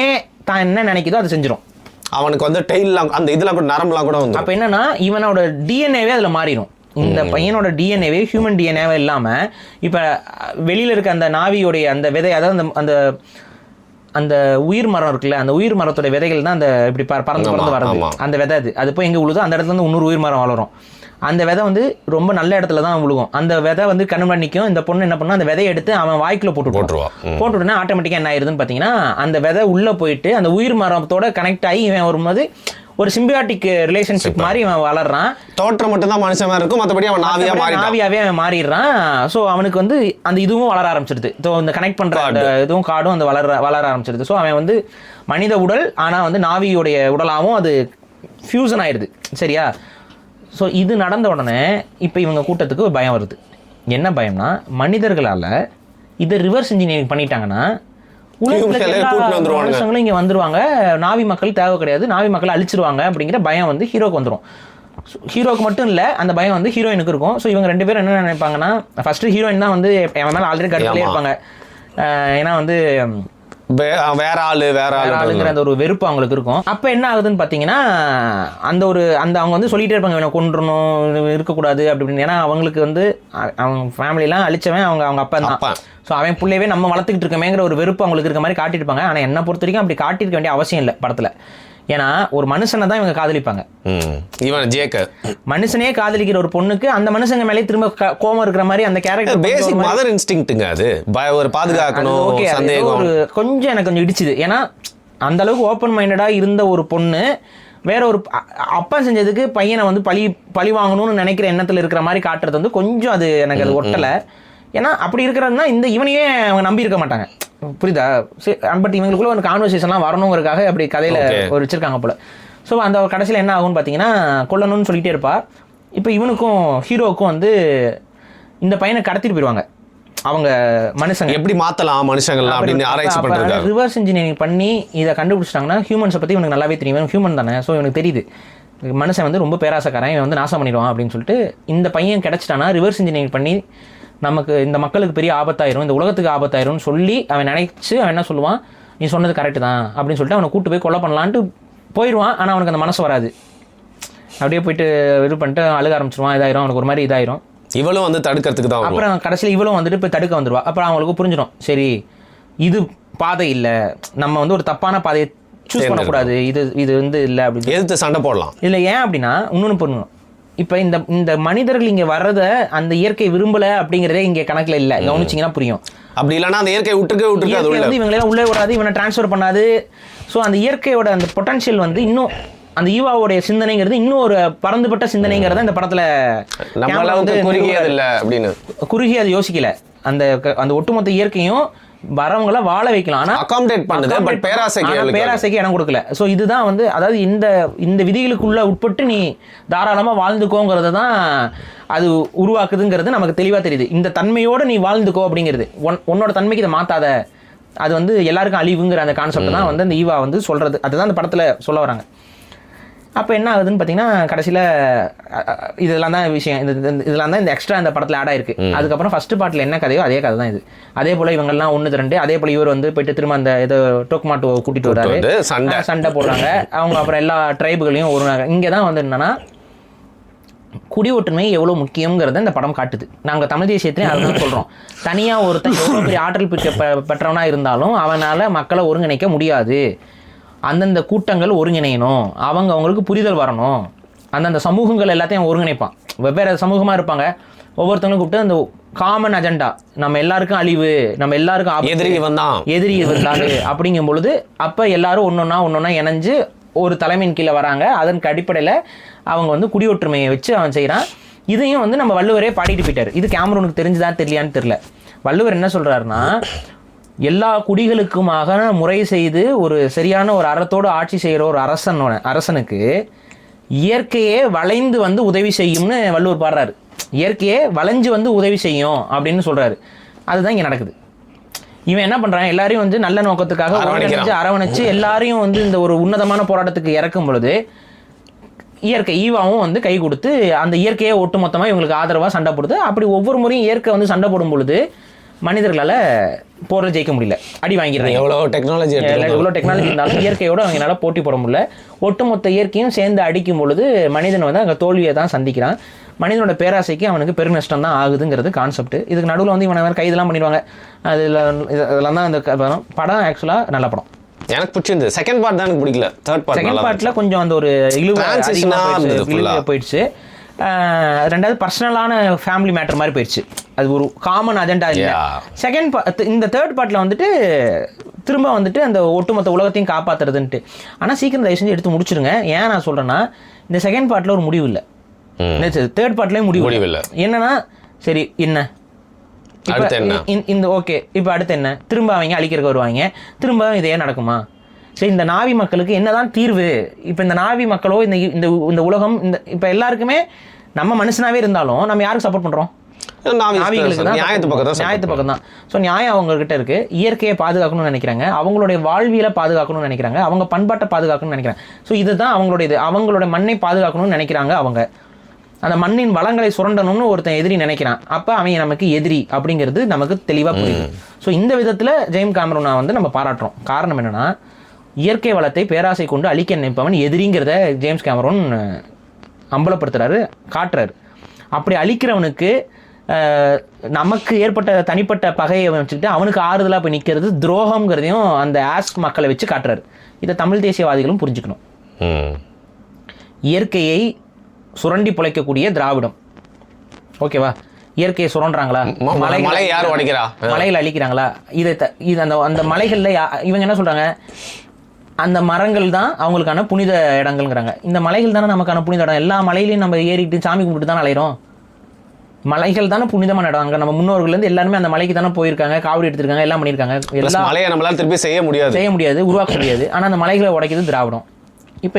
தான் என்ன நினைக்குதோ அதை செஞ்சிடும். அவனுக்கு வந்து டெய்லாம் அந்த இதெல்லாம் கூட நரம்புலாம் கூட வந்து அப்போ என்னன்னா இவனோட டிஎன்ஏவே அதில் மாறிடும். இந்த பையனோட டிஎன்ஏவே ஹியூமன் டிஎன்ஏவே இல்லாமல் இப்போ வெளியில் இருக்க அந்த நாவியோடைய அந்த விதை, அதாவது அந்த அந்த உயிர் மரம் இருக்குல்ல, அந்த உயிர் மரத்தோட விதைகள் தான் அந்த இப்படி பறந்து வர்றது. அந்த விதை அது போய் எங்கே விழுதோ அந்த இடத்துல இருந்து இன்னொரு உயிர் மரம் வளரும். அந்த விதை வந்து ரொம்ப நல்ல இடத்துல தான் விழுகும். அந்த விதை வந்து கண்ணு நிற்கும். இந்த பொண்ணு என்ன பண்ணா, அந்த விதையை எடுத்து அவன் வாய்க்குள்ள போட்டுவிட்டுனா ஆட்டோமேட்டிக்காக என்ன ஆயிருதுன்னு பார்த்தீங்கன்னா, அந்த விதை உள்ளே போயிட்டு அந்த உயிர் மரத்தோட கனெக்ட் ஆகி இவன் வரும்போது ஒரு சிம்பியாட்டிக் ரிலேஷன்ஷிப் மாதிரி இவன் வளர்றான். தோற்றம் மட்டும் தான் மனுஷன் மாதிரி இருக்கும், மற்றபடி அவன் நாவியாவே அவன் மாறிடுறான். ஸோ அவனுக்கு வந்து அந்த இதுவும் வளர ஆரம்பிச்சிருது. ஸோ இந்த கனெக்ட் பண்ற அந்த இதுவும் காடும் அந்த வளர ஆரம்பிச்சிருது. ஸோ அவன் வந்து மனித உடல், ஆனால் வந்து நாவியோடைய உடலாகவும் அது ஃபியூசன் ஆயிடுது. சரியா? ஸோ இது நடந்த உடனே இப்போ இவங்க கூட்டத்துக்கு ஒரு பயம் வருது. என்ன பயம்னா, மனிதர்களால் இதை ரிவர்ஸ் இன்ஜினியரிங் பண்ணிட்டாங்கன்னா மனுஷங்களும் இங்கே வந்துருவாங்க, நாவி மக்கள் தேவை கிடையாது, நாவி மக்களை அழிச்சிருவாங்க அப்படிங்கிற பயம் வந்து ஹீரோக்கு வந்துடும். ஹீரோக்கு மட்டும் இல்லை, அந்த பயம் வந்து ஹீரோயினுக்கு இருக்கும். ஸோ இவங்க ரெண்டு பேரும் என்ன நினைப்பாங்கன்னா, ஃபர்ஸ்ட் ஹீரோயின் தான் வந்து என் மேலே ஆல்ரெடி கடுப்பிலே இருப்பாங்க. ஏன்னா வந்து வேற ஆளுங்கிற அந்த ஒரு வெறுப்பு அவங்களுக்கு இருக்கும். அப்ப என்ன ஆகுதுன்னு பாத்தீங்கன்னா, அந்த அவங்க வந்து சொல்லிட்டே இருப்பாங்க, இவனை கொன்றணும், இருக்கக்கூடாது அப்படின்னு. ஏன்னா அவங்களுக்கு வந்து அவங்க ஃபேமிலிலாம் அழிச்சவன் அவங்க அப்பா தான். ஸோ அவன் பிள்ளையவே நம்ம வளர்த்துக்கிட்டு இருக்கமேங்கிற ஒரு வெறுப்பு அவங்களுக்கு இருக்க மாதிரி காட்டியிருப்பாங்க. ஆனால் என்ன பொறுத்த வரைக்கும் அப்படி காட்டியிருக்க வேண்டிய அவசியம் இல்லை படத்தில். ஏன்னா ஒரு மனுஷனை தான் இவங்க காதலிப்பாங்க. மனுஷனே காதலிக்கிற ஒரு பொண்ணுக்கு அந்த மனுஷங்க மேலே திரும்ப கோபம் இருக்கிற மாதிரி அந்த கேரக்டர் பேசிக் மதர் இன்ஸ்டிங்க்ட்ங்க. அது ஒரு பாதுகாக்கணும். ஒரு கொஞ்சம் எனக்கு கொஞ்சம் இடிச்சுது. ஏன்னா அந்த அளவுக்கு ஓப்பன் மைண்டடா இருந்த ஒரு பொண்ணு வேற ஒரு அப்பா செஞ்சதுக்கு பையனை வந்து பழி வாங்கணும்னு நினைக்கிற எண்ணத்துல இருக்கிற மாதிரி காட்டுறது வந்து கொஞ்சம் அது எனக்கு அது ஒட்டலை. ஏன்னா அப்படி இருக்கிறதுனா இவனையே அவங்க நம்பி இருக்க மாட்டாங்க. புரியுதா? பட் இவங்களுக்குள்ள ஒரு கான்வர்சேஷன்லாம் வரணுங்கிறதுக்காக அப்படி கதையில ஒரு வச்சிருக்காங்க போல. ஸோ அந்த கடைசியில் என்ன ஆகும்னு பார்த்தீங்கன்னா, கொல்லணும்னு சொல்லிட்டே இருப்பா. இப்போ இவனுக்கும் ஹீரோவுக்கும் வந்து இந்த பையனை கடத்திட்டு போயிடுவாங்க. அவங்க மனுஷங்க எப்படி மாற்றலாம் மனுஷங்கள்லாம் அப்படின்னு ஆராய்ச்சி பண்ணுறாங்க. ரிவர்ஸ் இன்ஜினியரிங் பண்ணி இதை கண்டுபிடிச்சிட்டாங்கன்னா, ஹியூமன்ஸை பற்றி இவனுக்கு நல்லாவே தெரியும். ஹியூமன் தானே. ஸோ இவனுக்கு தெரியுது மனுஷன் வந்து ரொம்ப பேராசக்காரன், இவன் வந்து நாசம் பண்ணிடுவான் அப்படின்னு சொல்லிட்டு இந்த பையன் கிடச்சிட்டானா ரிவர்ஸ் இன்ஜினியரிங் பண்ணி நமக்கு இந்த மக்களுக்கு பெரிய ஆபத்தாயிரும், இந்த உலகத்துக்கு ஆபத்தாயிரும்னு சொல்லி அவன் நினைச்சு அவன் என்ன சொல்லுவான், நீ சொன்னது கரெக்டு தான் அப்படின்னு சொல்லிட்டு அவனை கூட்டு போய் கொலை பண்ணலான்ட்டு போயிடுவான். ஆனால் அவனுக்கு அந்த மனசு வராது. அப்படியே போயிட்டு இது பண்ணிட்டு அழுக ஆரம்பிச்சிருவான், இதாயிரும், அவனுக்கு ஒரு மாதிரி இதாயிரும். இவளும் வந்து தடுக்கிறதுக்கு தான். அப்புறம் கடைசியில் இவளும் வந்துட்டு போய் தடுக்க வந்துடுவா. அப்புறம் அவங்களுக்கு புரிஞ்சிடும், சரி இது பாதை இல்லை, நம்ம வந்து ஒரு தப்பான பாதையை சூஸ் பண்ணக்கூடாது, இது வந்து இல்லை அப்படின்னு எதிர்த்து சண்டை போடலாம். இல்லை ஏன் அப்படின்னா இன்னொன்று பண்ணணும். இப்போ இந்த மனிதர்கள் இங்கே வர்றத அந்த இயற்கை விரும்பலை அப்படிங்கிறதே இங்கே கணக்கில் இல்லை. கவனிச்சிங்கன்னா புரியும். அப்படி இல்லைன்னா அந்த இயற்கை விட்டுருக்கு வந்து இவங்களெல்லாம் உள்ளே விடாது, இவனை டிரான்ஸ்ஃபர் பண்ணாது. ஸோ அந்த இயற்கையோட அந்த பொட்டன்ஷியல் வந்து இன்னும் அந்த ஈவாவுடைய சிந்தனைங்கிறது இன்னும் ஒரு பறந்துபட்ட சிந்தனைங்கிறத இந்த படத்துல குறுகி அது யோசிக்கல. அந்த ஒட்டுமொத்த இயற்கையும் வரவங்கள வாழ வைக்கலாம், ஆனா அகாமடேட் பண்ணுது, பட் பேராசைக்கு இடம் கொடுக்கல. ஸோ இதுதான் வந்து அதாவது இந்த விதிகளுக்குள்ள உட்பட்டு நீ தாராளமா வாழ்ந்துக்கோங்கிறத தான் அது உருவாக்குதுங்கிறது நமக்கு தெளிவா தெரியுது. இந்த தன்மையோட நீ வாழ்ந்துக்கோ அப்படிங்கிறது, உன்னோட தன்மைக்கு இதை மாத்தாத, அது வந்து எல்லாருக்கும் அழிவுங்கிற அந்த கான்செப்ட் தான் வந்து அந்த ஈவா வந்து சொல்றது. அதுதான் அந்த படத்துல சொல்ல வராங்க. அப்போ என்ன ஆகுதுன்னு பார்த்தீங்கன்னா கடைசியில் இதெல்லாம் தான் விஷயம், இதெல்லாம் தான் இந்த எக்ஸ்ட்ரா இந்த படத்தில் ஆட் ஆயிருக்கு. அதுக்கப்புறம் ஃபர்ஸ்ட் பார்ட்டில் என்ன கதையோ அதே கதை தான் இது. அதே போல் இவங்கெல்லாம் 1-2, அதே போல் இவர் வந்து போயிட்டு திரும்ப அந்த ஏதோ டோக்மாட்டோ கூட்டிகிட்டு வர்றாரு, சண்டை போடுறாங்க அவங்க. அப்புறம் எல்லா ட்ரைபுகளையும் இங்கே தான் வந்து என்னன்னா குடி ஒற்றுமை எவ்வளோ முக்கியங்கிறத இந்த படம் காட்டுது. நாங்கள் தமிழ் தேசியத்திலையும் அதுதான் சொல்கிறோம். தனியாக ஒருத்தன் எவ்வளோ பெரிய ஆற்றல் பெற்றவனாக இருந்தாலும் அவனால் மக்களை ஒருங்கிணைக்க முடியாது. அந்தந்த கூட்டங்கள் ஒருங்கிணையணும், அவங்களுக்கு புரிதல் வரணும். அந்தந்த சமூகங்கள் எல்லாத்தையும் ஒருங்கிணைப்பான். வெவ்வேறு சமூகமாக இருப்பாங்க, ஒவ்வொருத்தவங்களும் கூப்பிட்டு அந்த காமன் அஜெண்டா, நம்ம எல்லாருக்கும் அழிவு, நம்ம எல்லாருக்கும் எதிரி வந்தாரு அப்படிங்கும் பொழுது அப்போ எல்லாரும் ஒன்றொன்னா இணைஞ்சு ஒரு தலைமையின் கீழே வராங்க. அதற்கு அடிப்படையில் அவங்க வந்து குடியொற்றுமையை வச்சு அவன் செய்கிறான். இதையும் வந்து நம்ம வள்ளுவரே பாடிட்டு போயிட்டார். இது கேமரூனுக்கு தெரிஞ்சுதான் தெரியலையான்னு தெரியல. வள்ளுவர் என்ன சொல்கிறாருன்னா, எல்லா குடிகளுக்குமாக முறை செய்து ஒரு சரியான ஒரு அறத்தோடு ஆட்சி செய்கிற ஒரு அரசனுக்கு இயற்கையே வளைந்து வந்து உதவி செய்யும்னு வள்ளுவர் பாடுறாரு. இயற்கையே வளைஞ்சு வந்து உதவி செய்யும் அப்படின்னு சொல்கிறாரு. அதுதான் இங்கே நடக்குது. இவன் என்ன பண்ணுறான், எல்லாரையும் வந்து நல்ல நோக்கத்துக்காக அரவணைச்சு எல்லாரையும் வந்து இந்த ஒரு உன்னதமான போராட்டத்துக்கு இறக்கும் பொழுது இயற்கை ஈவாவும் வந்து கை கொடுத்து அந்த இயற்கையை ஒட்டு மொத்தமாக இவங்களுக்கு ஆதரவாக சண்டை போடுது. அப்படி ஒவ்வொரு முறையும் இயற்கை வந்து சண்டை போடும் பொழுது மனிதர்களால் போரை ஜெயிக்க முடியல, அடி வாங்கிடுறாங்க. எவ்வளோ டெக்னாலஜி இருந்தாலும் இயற்கையோடு அவங்களால போட்டி போட முடியல. ஒட்டுமொத்த இயற்கையும் சேர்ந்து அடிக்கும் பொழுது மனிதன் வந்து அங்கே தோல்வியை தான் சந்திக்கிறான். மனிதனோட பேராசைக்கு அவனுக்கு பெருநஷ்டம் தான் ஆகுதுங்கிறது கான்செப்ட். இதுக்கு நடுவில் வந்து இவனை வேறு கைதெல்லாம் பண்ணிடுவாங்க. இதெல்லாம் தான் இந்த படம் ஆக்சுவலாக நல்ல படம். எனக்கு பிடிச்சிருந்தது. செகண்ட் பார்ட் தான் எனக்கு பிடிக்கல. செகண்ட் பார்ட்டில் கொஞ்சம் அந்த ஒரு இழுவை போயிடுச்சு. ரெண்டாவது பர்சனலான ஃபேமிலி மேட்டர் மாதிரி போயிடுச்சு. அது ஒரு காமன் அஜெண்டா இல்லை. இந்த தேர்ட் பார்ட்டில் வந்துட்டு திரும்ப வந்துட்டு அந்த ஒட்டுமொத்த உலகத்தையும் காப்பாற்றுறதுன்ட்டு. ஆனால் சீக்கிரம் தயவு செஞ்சு எடுத்து முடிச்சிருங்க. ஏன் நான் சொல்கிறேன்னா, இந்த செகண்ட் பார்ட்டில் ஒரு முடிவு இல்லை, தேர்ட் பார்ட்லேயும் முடிவு இல்லை. என்னன்னா சரி என்ன இந்த ஓகே இப்போ அடுத்து என்ன, திரும்ப அவங்க அழிக்கிறதுக்கு வருவாங்க, திரும்ப இதே நடக்குமா? சரி, இந்த நாவி மக்களுக்கு என்னதான் தீர்வு? இப்போ இந்த நாவி மக்களோ இந்த உலகம் இப்போ எல்லாருக்குமே நம்ம மனுஷனாவே இருந்தாலும் நம்ம யாருக்கு சப்போர்ட் பண்ணுறோம்? நாவிகளுக்கு தான், நியாயத்து பக்கம் தான். ஸோ நியாயம் அவங்கக்கிட்ட இருக்குது. இயற்கையை பாதுகாக்கணும்னு நினைக்கிறாங்க, அவங்களுடைய வாழ்வியலை பாதுகாக்கணும்னு நினைக்கிறாங்க, அவங்க பண்பாட்டை பாதுகாக்கணும்னு நினைக்கிறாங்க. ஸோ இதுதான் அவங்களுடைய மண்ணை பாதுகாக்கணும்னு நினைக்கிறாங்க. அவங்க அந்த மண்ணின் வளங்களை சுரண்டணும்னு ஒருத்தன் எதிரி நினைக்கிறான். அப்போ அவங்க நமக்கு எதிரி அப்படிங்கிறது நமக்கு தெளிவாக புரியுது. ஸோ இந்த விதத்தில் ஜேம்ஸ் கேமரூனை வந்து நம்ம பாராட்டுறோம். காரணம் என்னென்னா, இயற்கை வளத்தை பேராசை கொண்டு அழிக்க நினைப்பவன் எதிரிங்கிறத ஜேம்ஸ் கேமரூன் அம்பலப்படுத்துறாரு, காட்டுறாரு. அப்படி அழிக்கிறவனுக்கு நமக்கு ஏற்பட்ட தனிப்பட்ட பகையை வச்சுக்கிட்டு அவனுக்கு ஆறுதலாக போய் நிற்கிறது துரோகம்ங்கிறதையும் அந்த ஆஸ்க் மக்களை வச்சு காட்டுறாரு. இதை தமிழ் தேசியவாதிகளும் புரிஞ்சுக்கணும். இயற்கையை சுரண்டி பிழைக்கக்கூடிய திராவிடம், ஓகேவா? இயற்கையை சுரண்டுறாங்களா? மலைகள் அழிக்கிறாங்களா? இது அந்த மலைகளில் இவங்க என்ன சொல்கிறாங்க, அந்த மரங்கள் தான் அவங்களுக்கான புனித இடங்கள்ங்கிறாங்க. இந்த மலைகள் தானே நமக்கான புனித இடம். எல்லா மலையிலையும் நம்ம ஏறிட்டு சாமி கும்பிட்டு தானே அலைகிறோம். மலைகள் தானே புனிதமான இடம். அங்கே நம்ம முன்னோர்கள்லேருந்து எல்லாருமே அந்த மலைக்கு தானே போயிருக்காங்க, காவடி எடுத்திருக்காங்க, எல்லாம் பண்ணியிருக்காங்க. எல்லாம் மலையை நம்மளால திருப்பி செய்ய முடியாது, உருவாக்க முடியாது. ஆனால் அந்த மலைகளை உடைக்கிறது திராவிடம். இப்போ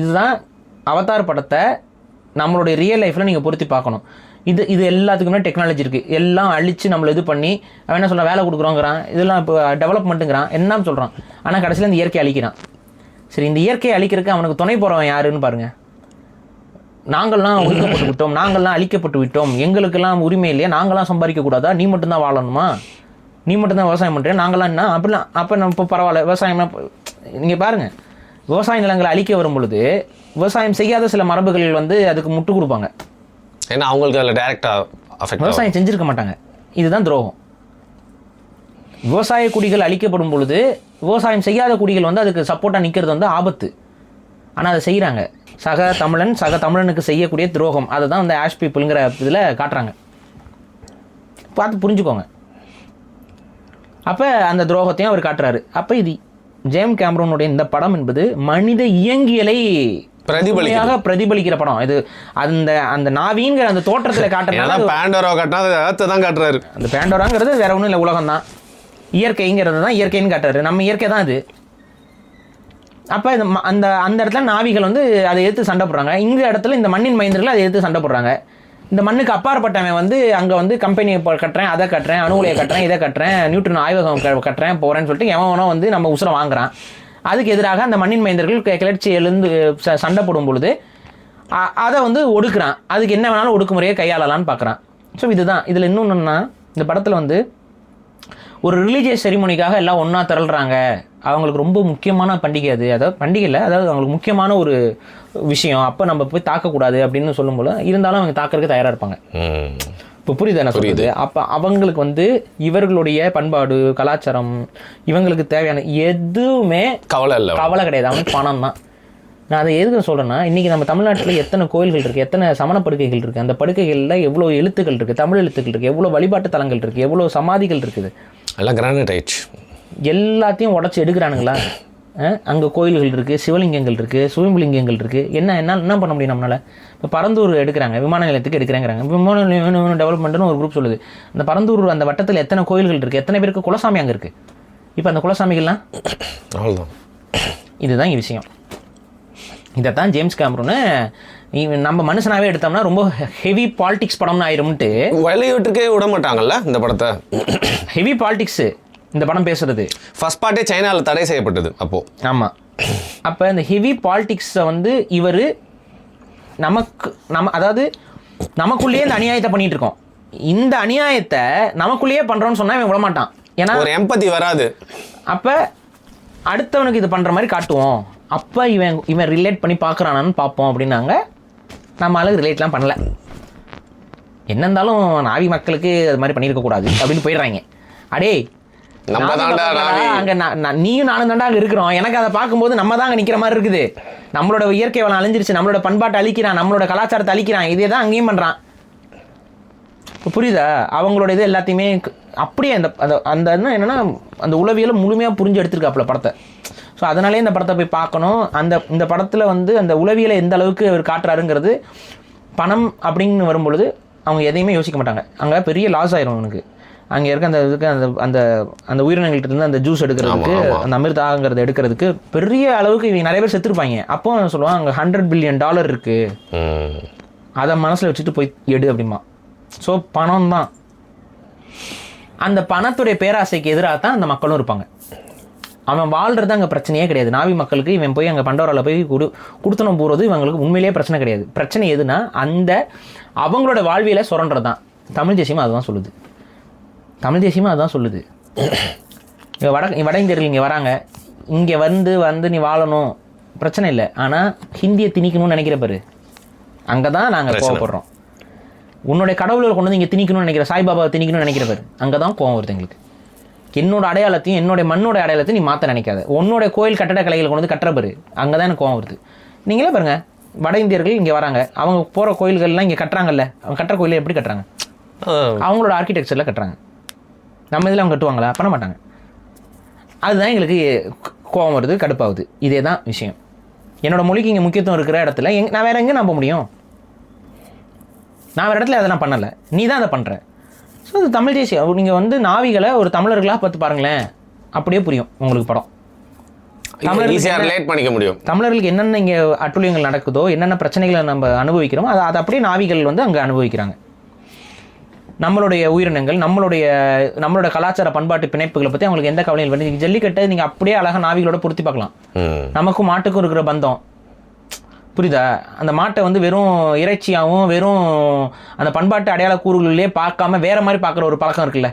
இதுதான் அவதார் படத்தை நம்மளுடைய ரியல் லைஃப்பில் நீங்கள் பொருத்தி பார்க்கணும். இது எல்லாத்துக்குமே டெக்னாலஜி இருக்குது. எல்லாம் அழித்து நம்மளை இது பண்ணி அவன் என்ன சொல்கிறான், வேலை கொடுக்குறோங்கிறான், இதெல்லாம் இப்போ டெவலப்மெண்ட்டுங்கிறான், என்ன சொல்கிறான். ஆனால் கடைசியில் இந்த இயற்கையை அழிக்கிறான். சரி, இந்த இயற்கையை அழிக்கிறதுக்கு அவனுக்கு துணை போகிறவன் யாருன்னு பாருங்கள். நாங்கள்லாம் ஒடுக்கப்பட்டு விட்டோம், நாங்கள்லாம் அழிக்கப்பட்டு விட்டோம், எங்களுக்கெல்லாம் உரிமை இல்லையா, நாங்களாம் சம்பாதிக்க கூடாதா, நீ மட்டும்தான் வாழணுமா, நீ மட்டும்தான் விவசாயம் பண்ணுறேன், நாங்களாம் என்ன அப்படிலாம். அப்போ நம்ம இப்போ பரவாயில்ல விவசாயம்னா நீங்கள் பாருங்கள், விவசாய நிலங்களை அழிக்க வரும் பொழுது விவசாயம் செய்யாத சில மரபுகள் வந்து அதுக்கு முட்டு கொடுப்பாங்க. ஏன்னா அவங்களுக்கு அதில் டைரெக்டாக அஃபெக்ட் விவசாயம் செஞ்சுருக்க மாட்டாங்க. இதுதான் துரோகம். விவசாய குடிகள் அழிக்கப்படும் பொழுது விவசாயம் செய்யாத குடிகள் வந்து அதுக்கு சப்போர்ட்டாக நிற்கிறது வந்து ஆபத்து. ஆனால் அதை செய்கிறாங்க. சக தமிழனுக்கு செய்யக்கூடிய துரோகம். அதை தான் வந்து ஆஷ் பீப்புளுங்கிற இதில் காட்டுறாங்க. பார்த்து புரிஞ்சுக்கோங்க. அப்போ அந்த துரோகத்தையும் அவர் காட்டுறாரு. அப்போ இது ஜேம்ஸ் கேமரூனுடைய இந்த படம் என்பது மனித இயங்கியலை பிரதிபலிக்கிற படம். இது அந்த நாவிங்கிற அந்த தோற்றத்தில் காட்டுறதுனால பேண்டோரா காட்டினா தான் காட்டுறாரு. அந்த பேண்டோராங்கிறது வேற ஒன்றும் இல்லை, உலகம் தான், இயற்கைங்கிறது தான் இயற்கைன்னு காட்டுறாரு. நம்ம இயற்கை தான் அது. அப்போ அந்த அந்த இடத்துல நாவிகள் வந்து அதை எதிர்த்து சண்டை போடுறாங்க. இந்த இடத்துல இந்த மண்ணின் மைந்தர்கள் அதை எதிர்த்து சண்டை போடுறாங்க. இந்த மண்ணுக்கு அப்பாற்பட்டவன் வந்து அங்கே வந்து கம்பெனியை கட்டுறேன், அதை கட்டுறேன், அணுகுலையை கட்டுறேன், இதை கட்டுறேன், நியூட்டன் ஆய்வகம் கட்டுறேன் போகிறேன்னு சொல்லிட்டு எவனோ வந்து நம்ம உசுரை வாங்குறான். அதுக்கு எதிராக அந்த மண்ணின் மைந்தர்கள் கிளர்ச்சி எழுந்து சண்டை போடும் பொழுது அதை வந்து ஒடுக்குறான். அதுக்கு என்ன வேணாலும் ஒடுக்குமுறையை கையாளலான்னு பார்க்குறான். ஸோ இதுதான் இதில் இன்னொன்றுன்னா, இந்த படத்தில் வந்து ஒரு ரிலீஜியஸ் செரிமோனிக்காக எல்லாம் ஒன்றா திரள்றாங்க. அவங்களுக்கு ரொம்ப முக்கியமான பண்டிகை அது. அதாவது பண்டிகை இல்லை, அதாவது அவங்களுக்கு முக்கியமான ஒரு விஷயம். அப்போ நம்ம போய் தாக்கக்கூடாது அப்படின்னு சொல்லும்போது இருந்தாலும் அவங்க தாக்கிறதுக்கு தயாராக இருப்பாங்க. இப்போ புரியுது என்ன சொல்லுது? அப்போ அவங்களுக்கு வந்து இவர்களுடைய பண்பாடு, கலாச்சாரம், இவங்களுக்கு தேவையான எதுவுமே கவலை கிடையாது. அவனுக்கு பணம் தான். நான் அதை எதுக்கு சொல்கிறேன்னா, இன்றைக்கி நம்ம தமிழ்நாட்டில் எத்தனை கோயில்கள் இருக்குது, எத்தனை சமண படுக்கைகள் இருக்குது, அந்த படுக்கைகளில் எவ்வளோ எழுத்துக்கள் இருக்குது, தமிழ் எழுத்துக்கள் இருக்குது, எவ்வளோ வழிபாட்டு தலங்கள் இருக்குது, எவ்வளோ சமாதிகள் இருக்குது, எல்லாம் கிரானைட் ஆயிடுச்சு. எல்லாத்தையும் உடச்சி எடுக்கிறானுங்களா? அங்கே கோயில்கள் இருக்குது, சிவலிங்கங்கள் இருக்குது, சுயம்புலிங்கங்கள் இருக்குது. என்ன பண்ண முடியும் நம்மளால்? இப்போ பரந்தூர் எடுக்கிறாங்க, விமான நிலையத்துக்கு எடுக்கிறாங்கிறாங்க. விமான நிலையம் டெவலப்மெண்ட்னு ஒரு குரூப் சொல்லுது. அந்த பரந்தூர் அந்த வட்டத்தில் எத்தனை கோயில்கள் இருக்குது, எத்தனை பேருக்கு குலசாமி அங்கே இருக்குது. இப்போ அந்த குலசாமிகள்லாம் அவ்வளோதான். இதுதான் இங்கே விஷயம். இதைத்தான் ஜேம்ஸ் கேமரூனு நம்ம மனுஷனாவே எடுத்தோம்னா ரொம்ப ஹெவி பாலிடிக்ஸ் படம்னு ஆயிரும்ட்டு வெளியிட்டுக்கே விட மாட்டாங்கல்ல இந்த படத்தை. ஹெவி பாலிடிக்ஸு இந்த படம் பேசுறது. ஃபர்ஸ்ட் பார்ட்டே சைனாவில் தடை செய்யப்பட்டது அப்போ. ஆமாம். அப்போ இந்த ஹெவி பாலிடிக்ஸை வந்து இவர் அதாவது நமக்குள்ளேயே இந்த அநியாயத்தை பண்ணிட்டு இருக்கோம். இந்த அநியாயத்தை நமக்குள்ளேயே பண்ணுறோன்னு சொன்னால் இவன் விடமாட்டான். ஏன்னா ஒரு எம்பத்தி வராது. அப்போ அடுத்தவனுக்கு இது பண்ணுற மாதிரி காட்டுவோம். அப்போ இவன் ரிலேட் பண்ணி பார்க்குறானான்னு பார்ப்போம் அப்படின்னாங்க. நம்ம ஆளுக்கு ரிலேட்லாம் பண்ணலை. என்ன இருந்தாலும் நாவி மக்களுக்கு அது மாதிரி பண்ணியிருக்கக்கூடாது அப்படின்னு போயிடுறாங்க. அடே அங்கே நீயும் நானும் தாண்டா அங்கே இருக்கிறோம். எனக்கு அதை பார்க்கும்போது நம்ம தான் அங்கே நிற்கிற மாதிரி இருக்குது. நம்மளோட இயற்கை வளம் அழிஞ்சிருச்சு, நம்மளோட பண்பாட்டை அழிக்கிறான், நம்மளோட கலாச்சாரத்தை அழிக்கிறான். இதே தான் அங்கேயும் பண்ணுறான். இப்போ புரியுதா? அவங்களோட இது எல்லாத்தையுமே அப்படியே அந்த என்னென்னா அந்த உளவியலை முழுமையாக புரிஞ்சு எடுத்துருக்காப்புல படத்தை. ஸோ அதனாலே இந்த படத்தை போய் பார்க்கணும். இந்த படத்தில் வந்து அந்த உளவியலை எந்த அளவுக்கு அவர் காட்டுறாருங்கிறது, பணம் அப்படின்னு வரும்பொழுது அவங்க எதையுமே யோசிக்க மாட்டாங்க. அங்கே பெரிய லாஸ் ஆயிரும் அவனுக்கு. அங்கே இருக்க அந்த இதுக்கு அந்த அந்த உயிரினங்கள்ட்ட இருந்து அந்த ஜூஸ் எடுக்கிறதுக்கு, அந்த அமிர்தாங்கிறத எடுக்கிறதுக்கு பெரிய அளவுக்கு இவங்க நிறைய பேர் செத்துருப்பாங்க. அப்போ சொல்லுவாங்க அங்கே $100 பில்லியன் இருக்குது, அதை மனசில் வச்சுட்டு போய் எடு அப்படிமா. ஸோ பணம் தான். அந்த பணத்துடைய பேராசைக்கு எதிராக தான் அந்த மக்களும் இருப்பாங்க. அவன் வாழ்கிறது அங்கே பிரச்சனையே கிடையாது. நாவி மக்களுக்கு இவன் போய் அங்கே பண்டோராவில் போய் கொடுத்தனும் போகிறது இவங்களுக்கு உண்மையிலேயே பிரச்சனை கிடையாது. பிரச்சனை எதுனா அந்த அவங்களோட வாழ்வியலை சுரண்டது தான். தமிழ் தேசியமாக அதுதான் சொல்லுது. தமிழ் தேசியமாக அதுதான் சொல்லுது. வட இந்தியர்கள் இங்கே வராங்க, இங்கே வந்து நீ வாழணும், பிரச்சனை இல்லை. ஆனால் ஹிந்தியை திணிக்கணும்னு நினைக்கிற பாரு, அங்கே தான் நாங்கள் கோவப்படுறோம். உன்னுடைய கடவுளை கொண்டு வந்து இங்கே திணிக்கணும்னு நினைக்கிற, சாய்பாபாவை திணிக்கணும்னு நினைக்கிற பாரு, அங்கே தான் கோவம் வருது எங்களுக்கு. என்னோட அடையாளத்தையும் என்னோட மண்ணோட அடையாளத்தையும் நீ மாற்ற நினைக்காத. உன்னோட கோயில் கட்டடக்கலைகளை கொண்டு வந்து கட்டுற பாரு, அங்கே தான் எனக்கு கோவம் வருது. நீங்களே பாருங்கள், வட இந்தியர்கள் இங்கே வராங்க, அவங்க போகிற கோயில்கள்லாம் இங்கே கட்டுறாங்கல்ல, அவங்க கட்டுற கோயிலை எப்படி கட்டுறாங்க? அவங்களோட ஆர்கிடெக்சரில் கட்டுறாங்க. நம்ம இதில் அவங்க கட்டுவாங்களா? பண்ண மாட்டாங்க. அதுதான் எங்களுக்கு கோவம் வருது, கடுப்பாகுது. இதே தான் விஷயம். என்னோடய மொழிக்கு இங்கே முக்கியத்துவம் இருக்கிற இடத்துல நான் வேறு எங்கே நம்ப முடியும்? நான் வேறு இடத்துல அதை நான் பண்ணலை, நீ தான் அதை பண்ணுற. ஸோ அது தமிழ் தேசியம். நீங்கள் வந்து நாவிகளை ஒரு தமிழர்களாக பார்த்து பாருங்களேன், அப்படியே புரியும் உங்களுக்கு படம். பண்ணிக்க முடியும். தமிழர்களுக்கு என்னென்ன இங்கே அட்டுழியங்கள் நடக்குதோ, என்னென்ன பிரச்சனைகளை நம்ம அனுபவிக்கிறோமோ அதை அப்படியே நாவிகள் வந்து அங்கே அனுபவிக்கிறாங்க. நம்மளுடைய உயிரினங்கள், நம்மளோட கலாச்சார பண்பாட்டு பிணைப்புகளை பற்றி அவங்களுக்கு எந்த கவலையும் இல்லை. நீங்கள் ஜல்லிக்கட்டை நீங்கள் அப்படியே அழகாக நாவிகளோட பொருத்தி பார்க்கலாம். நமக்கும் மாட்டுக்கும் இருக்கிற பந்தம், புரியுதா? அந்த மாட்டை வந்து வெறும் இறைச்சியாகவும் வெறும் அந்த பண்பாட்டு அடையாள கூறுகளிலே பார்க்காம வேற மாதிரி பார்க்குற ஒரு பழக்கம் இருக்குல்ல,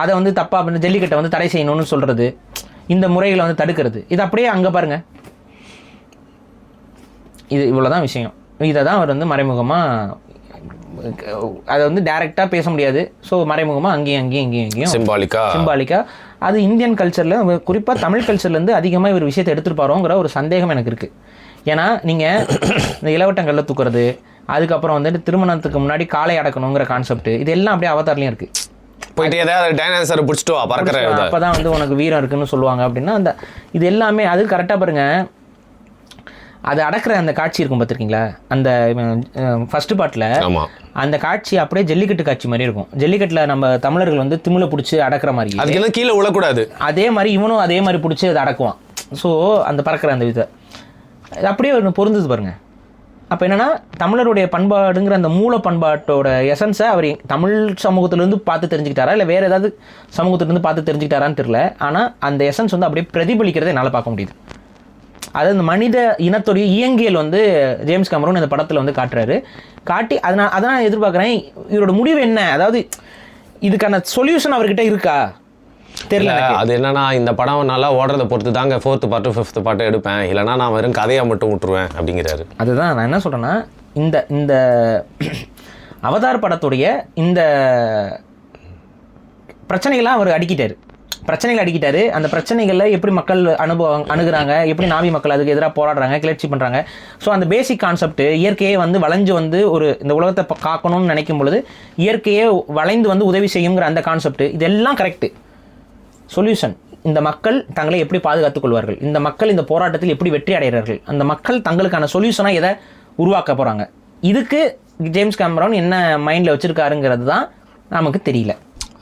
அதை வந்து தப்பாக பண்ணி ஜல்லிக்கட்டை வந்து தடை செய்யணும்னு சொல்கிறது, இந்த முறைகளை வந்து தடுக்கிறது. இது அப்படியே அங்கே பாருங்கள். இது இவ்வளோதான் விஷயம். இதை தான் அவர் வந்து மறைமுகமாக, அதை வந்து டைரெக்டாக பேச முடியாது. ஸோ மறைமுகமாக அங்கேயும் சிம்பாலிக்கா அது இந்தியன் கல்ச்சரில், குறிப்பாக தமிழ் கல்ச்சர்லேருந்து அதிகமாக இவர் விஷயத்தை எடுத்துருப்பாரோங்கிற ஒரு சந்தேகம் எனக்கு இருக்குது. ஏன்னா நீங்கள் இந்த இளவட்டங்களில் தூக்குறது, அதுக்கப்புறம் வந்துட்டு திருமணத்துக்கு முன்னாடி காலை அடக்கணுங்கிற கான்செப்ட், இது எல்லாம் அப்படியே அவதார்லையும் இருக்குது. போயிட்டு ஏதாவது டைனோசரை பிடிச்சிட்டு வா பறக்கிற, அப்போ தான் வந்து உனக்கு வீரம் இருக்குன்னு சொல்லுவாங்க அப்படின்னா, அந்த இது எல்லாமே அது கரெக்டாக பாருங்கள். அது அடக்கிற அந்த காட்சி இருக்கும் பார்த்துருக்கீங்களா, அந்த ஃபர்ஸ்ட் பார்ட்டில் அந்த காட்சி அப்படியே ஜல்லிக்கட்டு காட்சி மாதிரி இருக்கும். ஜல்லிக்கட்டில் நம்ம தமிழர்கள் வந்து திமிலை பிடிச்சி அடக்கிற மாதிரி, அதுக்கு கீழே விழக்கூடாது, அதே மாதிரி இவனும் அதே மாதிரி பிடிச்சி அதை அடக்குவான். ஸோ அந்த பறக்கிற அந்த விதை அப்படியே ஒன்று பொருந்தது பாருங்க. அப்போ என்னென்னா, தமிழருடைய பண்பாடுங்கிற அந்த மூல பண்பாட்டோட எசன்ஸை அவர் தமிழ் சமூகத்திலேருந்து பார்த்து தெரிஞ்சுக்கிட்டாரா இல்லை வேறு ஏதாவது சமூகத்திலேருந்து பார்த்து தெரிஞ்சுக்கிட்டாரான்னு தெரியல. ஆனால் அந்த எசன்ஸ் வந்து அப்படியே பிரதிபலிக்கிறதை என்னால் பார்க்க முடியுது. அதாவது இந்த மனித இனத்துடைய இயங்கியல் வந்து ஜேம்ஸ் கேமரூன் இந்த படத்தில் வந்து காட்டி அதான் எதிர்பார்க்குறேன். இவரோட முடிவு என்ன, அதாவது இதுக்கான சொல்யூஷன் அவர்கிட்ட இருக்கா தெரியல. அது என்னன்னா, இந்த படம் நல்லா ஓடுறதை பொறுத்து தாங்க 4th பார்ட் 5th பார்ட் எடுப்பேன், இல்லைனா நான் வெறும் கதையை மட்டும் விட்டுருவேன் அப்படிங்கிறாரு. அதுதான் நான் என்ன சொல்கிறேன்னா, இந்த அவதார் படத்துடைய இந்த பிரச்சனைகள்லாம் அவர் அடிக்கிட்டாரு. அந்த பிரச்சனைகளில் எப்படி மக்கள் அணுகுறாங்க, எப்படி நாவி மக்கள் அதுக்கு எதிராக போராடுறாங்க, கிளர்ச்சி பண்ணுறாங்க. ஸோ அந்த பேசிக் கான்செப்ட், இயற்கையை வந்து வளைஞ்சு வந்து ஒரு இந்த உலகத்தை காக்கணும்னு நினைக்கும் பொழுது இயற்கையை வளைந்து வந்து உதவி செய்யுங்கிற அந்த கான்செப்ட், இதெல்லாம் கரெக்டு. சொல்யூஷன், இந்த மக்கள் தங்களை எப்படி பாதுகாத்துக் கொள்வார்கள், இந்த மக்கள் இந்த போராட்டத்தில் எப்படி வெற்றி அடைகிறார்கள், அந்த மக்கள் தங்களுக்கான சொல்யூஷனாக எதை உருவாக்க போகிறாங்க, இதுக்கு ஜேம்ஸ் கேமரூன் என்ன மைண்டில் வச்சுருக்காருங்கிறது தான் நமக்கு தெரியல.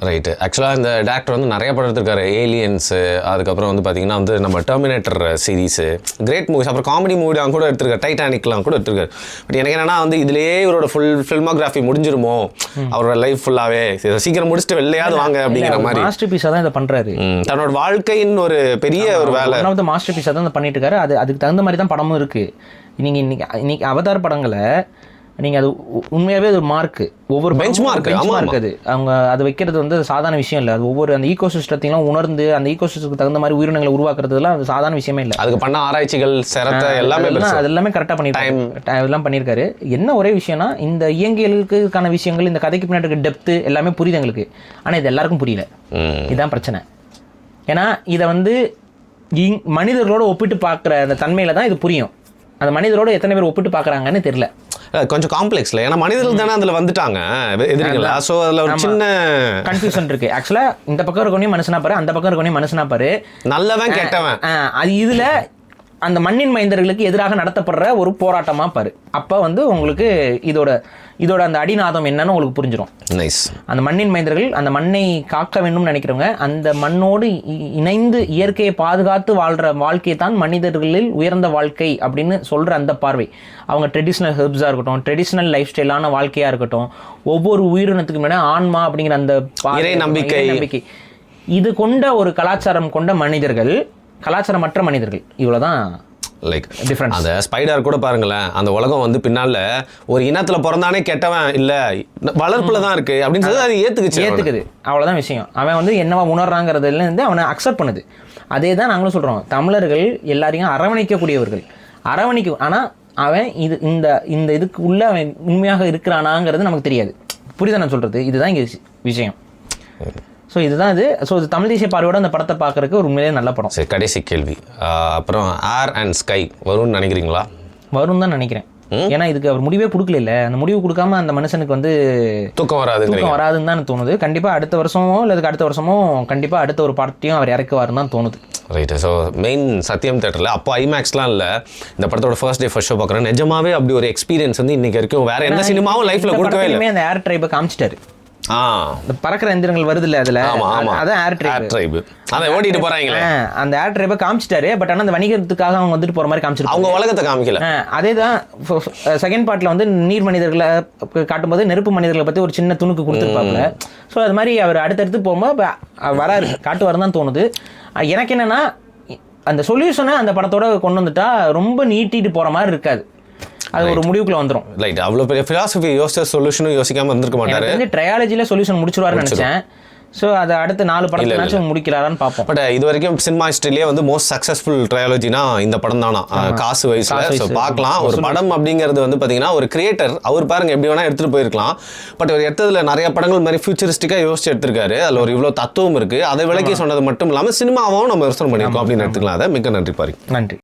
ரைட்டு. ஆக்சுவலாக இந்த டேரக்டர் வந்து நிறைய படம் எடுத்திருக்காரு. ஏலியன்ஸு, அதுக்கப்புறம் வந்து பார்த்திங்கன்னா வந்து நம்ம டெர்மினேட்டர் சீரீஸு, கிரேட் மூவிஸ், அப்புறம் காமெடி மூவிலாம் கூட எடுத்திருக்காரு, டைட்டானிக்லாம் கூட எடுத்திருக்காரு. பட் எனக்கு என்னென்னா வந்து இதுலேயே இவரோட ஃபில்மோகிராஃபி முடிஞ்சிருமோ, அவரோட லைஃப் ஃபுல்லாகவே சீக்கிரம் முடிச்சுட்டு வெளிலையாவது வாங்க அப்படிங்கிற மாதிரி மாஸ்டர் பீஸாக தான் இதை பண்ணுறாரு. தன்னோட வாழ்க்கையின் ஒரு பெரிய ஒரு வேலை, மாஸ்டர் பீஸாக தான் பண்ணிட்டு இருக்காரு. அதுக்கு தகுந்த மாதிரி தான் படமும் இருக்குது. நீங்கள் இன்னைக்கு அவதார் படங்களை நீங்கள் அது உண்மையாகவே அது ஒரு மார்க்கு, ஒவ்வொரு பெஞ்ச் மார்க் அது அவங்க அது வைக்கிறது வந்து சாதாரண விஷயம் இல்லை. அது ஒவ்வொரு அந்த ஈகோ சிஸ்டத்தையும் உணர்ந்து அந்த ஈகோ சிஸ்டத்துக்கு தகுந்த மாதிரி உயிரினங்களை உருவாக்குறதுலாம் அது சாதாரண விஷயமே இல்லை. அதுக்கு பண்ண ஆராய்ச்சிகள் அது எல்லாமே கரெக்டாக பண்ணியிருக்காரு, எல்லாம் பண்ணியிருக்காரு. என்ன ஒரே விஷயம்னா, இந்த இயங்கியலுக்கான விஷயங்கள், இந்த கதைக்கு பின்னாடி இருக்க டெப்த்து எல்லாமே புரியுது எங்களுக்கு. ஆனால் இது எல்லாருக்கும் புரியல, இதுதான் பிரச்சனை. ஏன்னா இதை வந்து மனிதர்களோட ஒப்பிட்டு பார்க்குற அந்த தன்மையில தான் இது புரியும். அந்த மனிதரோட எத்தனை பேர் ஒப்பிட்டு பார்க்குறாங்கன்னு தெரியல. கொஞ்சம் காம்ப்ளெக்ஸ்ல, ஏன்னா மனிதர்கள் தானே அதில் வந்துட்டாங்க எதிரிகளா. ஸோ அதில் ஒரு சின்ன கன்ஃபியூஷன் இருக்கு. ஆக்சுவலாக இந்த பக்கம் இருக்கவனையும் மனுஷனா பாரு, அந்த பக்கம் இருக்கவனையும் மனுஷனா பாரு, நல்லவன் கெட்டவன், அது இதில் அந்த மண்ணின் மைந்தர்களுக்கு எதிராக நடத்தப்படுற ஒரு போராட்டமாக பாரு. அப்போ வந்து உங்களுக்கு இதோட அந்த அடிநாதம் என்னன்னு உங்களுக்கு புரிஞ்சிடும். நைஸ். அந்த மண்ணின் மைந்தர்கள் அந்த மண்ணை காக்க வேண்டும்னு நினைக்கிறவங்க, அந்த மண்ணோடு இணைந்து இயற்கையை பாதுகாத்து வாழ்கிற வாழ்க்கையை தான் மனிதர்களில் உயர்ந்த வாழ்க்கை அப்படின்னு சொல்கிற அந்த பார்வை. அவங்க ட்ரெடிஷ்னல் ஹெர்ப்ஸாக இருக்கட்டும், ட்ரெடிஷ்னல் லைஃப் ஸ்டைலான வாழ்க்கையாக இருக்கட்டும், ஒவ்வொரு உயிரினத்துக்கு மேலே ஆன்மா அப்படிங்கிற அந்த நம்பிக்கை இது கொண்ட ஒரு கலாச்சாரம் கொண்ட மனிதர்கள், கலாச்சாரமற்ற மனிதர்கள், இவ்வளோதான் லைக் டிஃப்ரெண்ட். அந்த ஸ்பைடர் கூட பாருங்களேன், அந்த உலகம் வந்து பின்னால் ஒரு இனத்தில் பிறந்தானே கெட்டவன் இல்லை, வளர்ப்பில் தான் இருக்குது அப்படின்னு சொல்லி அது ஏற்றுக்குது. அவ்வளோதான் விஷயம். அவன் வந்து என்னவா உணர்றாங்கிறதுலேருந்து அவனை அக்செப்ட் பண்ணுது. அதே தான் நாங்களும் சொல்கிறோம், தமிழர்கள் எல்லாரையும் அரவணைக்கக்கூடியவர்கள், ஆனால் அவன் இந்த இதுக்கு உள்ள அவன் உண்மையாக இருக்கிறானாங்கிறது நமக்கு தெரியாது. புரியுதா நான் சொல்கிறது? இதுதான் இங்கே விஷயம். ஸோ இதுதான் இது. ஸோ இது தமிழ் தேசிய பார்வையோட அந்த படத்தை பார்க்குறதுக்கு ஒரு உண்மையிலே நல்ல படம். சரி, கடைசி கேள்வி. அப்புறம் ஏர் அண்ட் ஸ்கை வரும்னு நினைக்கிறீங்களா? வரும் தான் நினைக்கிறேன். ஏன்னா இதுக்கு அவர் முடிவே கொடுக்கல. அந்த முடிவு கொடுக்காம அந்த மனுஷனுக்கு வந்து தூக்கம் வராதுன்னு தான் தோணுது. கண்டிப்பாக அடுத்த வருஷமோ இல்லை அடுத்த வருஷமோ கண்டிப்பாக அடுத்த ஒரு பாட்டையும் அவர் இறக்குவாருன்னு தான் தோணுது. ரைட்டு. ஸோ மெயின் சத்யம் தேட்டரில் அப்போ ஐமேக்ஸ்லாம் இல்லை, இந்த படத்தோட ஃபர்ஸ்ட் ஷோ பார்க்குறேன். நிஜமாவே அப்படி ஒரு எக்ஸ்பீரியன்ஸ் வந்து இன்னைக்கு வரைக்கும் வேற எந்த சினிமாவும் லைஃப்பில் கொடுக்கவே இல்லை. அந்த ஏர் ட்ரைபை காமிச்சிட்டாரு. இந்த பறக்கிற எந்திரங்கள் வருது இல்ல, அதுல அதான் ஏர் ட்ரைப். அதை ஓட்டிட்டு போறாங்களே, அந்த ஏர் ட்ரைபை காமிச்சிட்டாரு. பட் ஆனால் அந்த வணிகத்துக்காக அவங்க வந்துட்டு போற மாதிரி காமிச்சிருக்காங்க, அவங்க உலகத்தை காமிக்கல. அதே தான் செகண்ட் பார்ட்ல வந்து நீர் மனிதர்களை காட்டும்போது நெருப்பு மனிதர்களை பத்தி ஒரு சின்ன துணுக்கு கொடுத்துருப்பாங்க. ஸோ அது மாதிரி அவர் அடுத்தடுத்து போகும்போது வராரு, காட்டுவாருன்னு தான் தோணுது. எனக்கு என்னன்னா, அந்த சொல்யூஷனை அந்த படத்தோட கொண்டு வந்துட்டா ரொம்ப நீட்டிட்டு போற மாதிரி இருக்காது. அது ஒரு முடிவுக்குள்ள வந்துடும். ரைட், அவ்வளோ பெரிய ஃபிலாசபி யோசிச்ச சொல்யூஷனும் யோசிக்காமல் இருந்திருக்க மாட்டாரு. எனக்கு ட்ரையாலஜியில் சொல்யூஷன் முடிச்சிருவாருன்னு நினச்சேன். ஸோ அதை அடுத்து 4 படத்துனாச்சும் முடிக்கிறாரான்னு பார்ப்போம். பட் இது வரைக்கும் சினிமா ஹிஸ்ட்ரியிலேயே வந்து மோஸ்ட் சக்ஸஸ்ஃபுல் ட்ரையாலஜினா இந்த படம் தானா காசு வயசுல. ஸோ பார்க்கலாம். ஒரு படம் அப்படிங்கிறது வந்து பார்த்தீங்கன்னா ஒரு கிரியேட்டர் அவர் பாருங்க எப்படி வேணா எடுத்துகிட்டு போயிருக்கலாம். பட் அவர் எடுத்ததுல நிறைய படங்கள் மாதிரி ஃபியூச்சரிஸ்டிக்காக யோசிச்சு எடுத்திருக்காரு. அதில் ஒரு இவ்வளோ தத்துவம் இருக்குது. அதை விளக்கி சொன்னது மட்டும் இல்லாமல் சினிமாவும் நம்ம விமர்சனம் பண்ணியிருக்கோம் அப்படின்னு எடுத்துக்கலாம். அதை மிக்க நன்றி பாரு. நன்றி.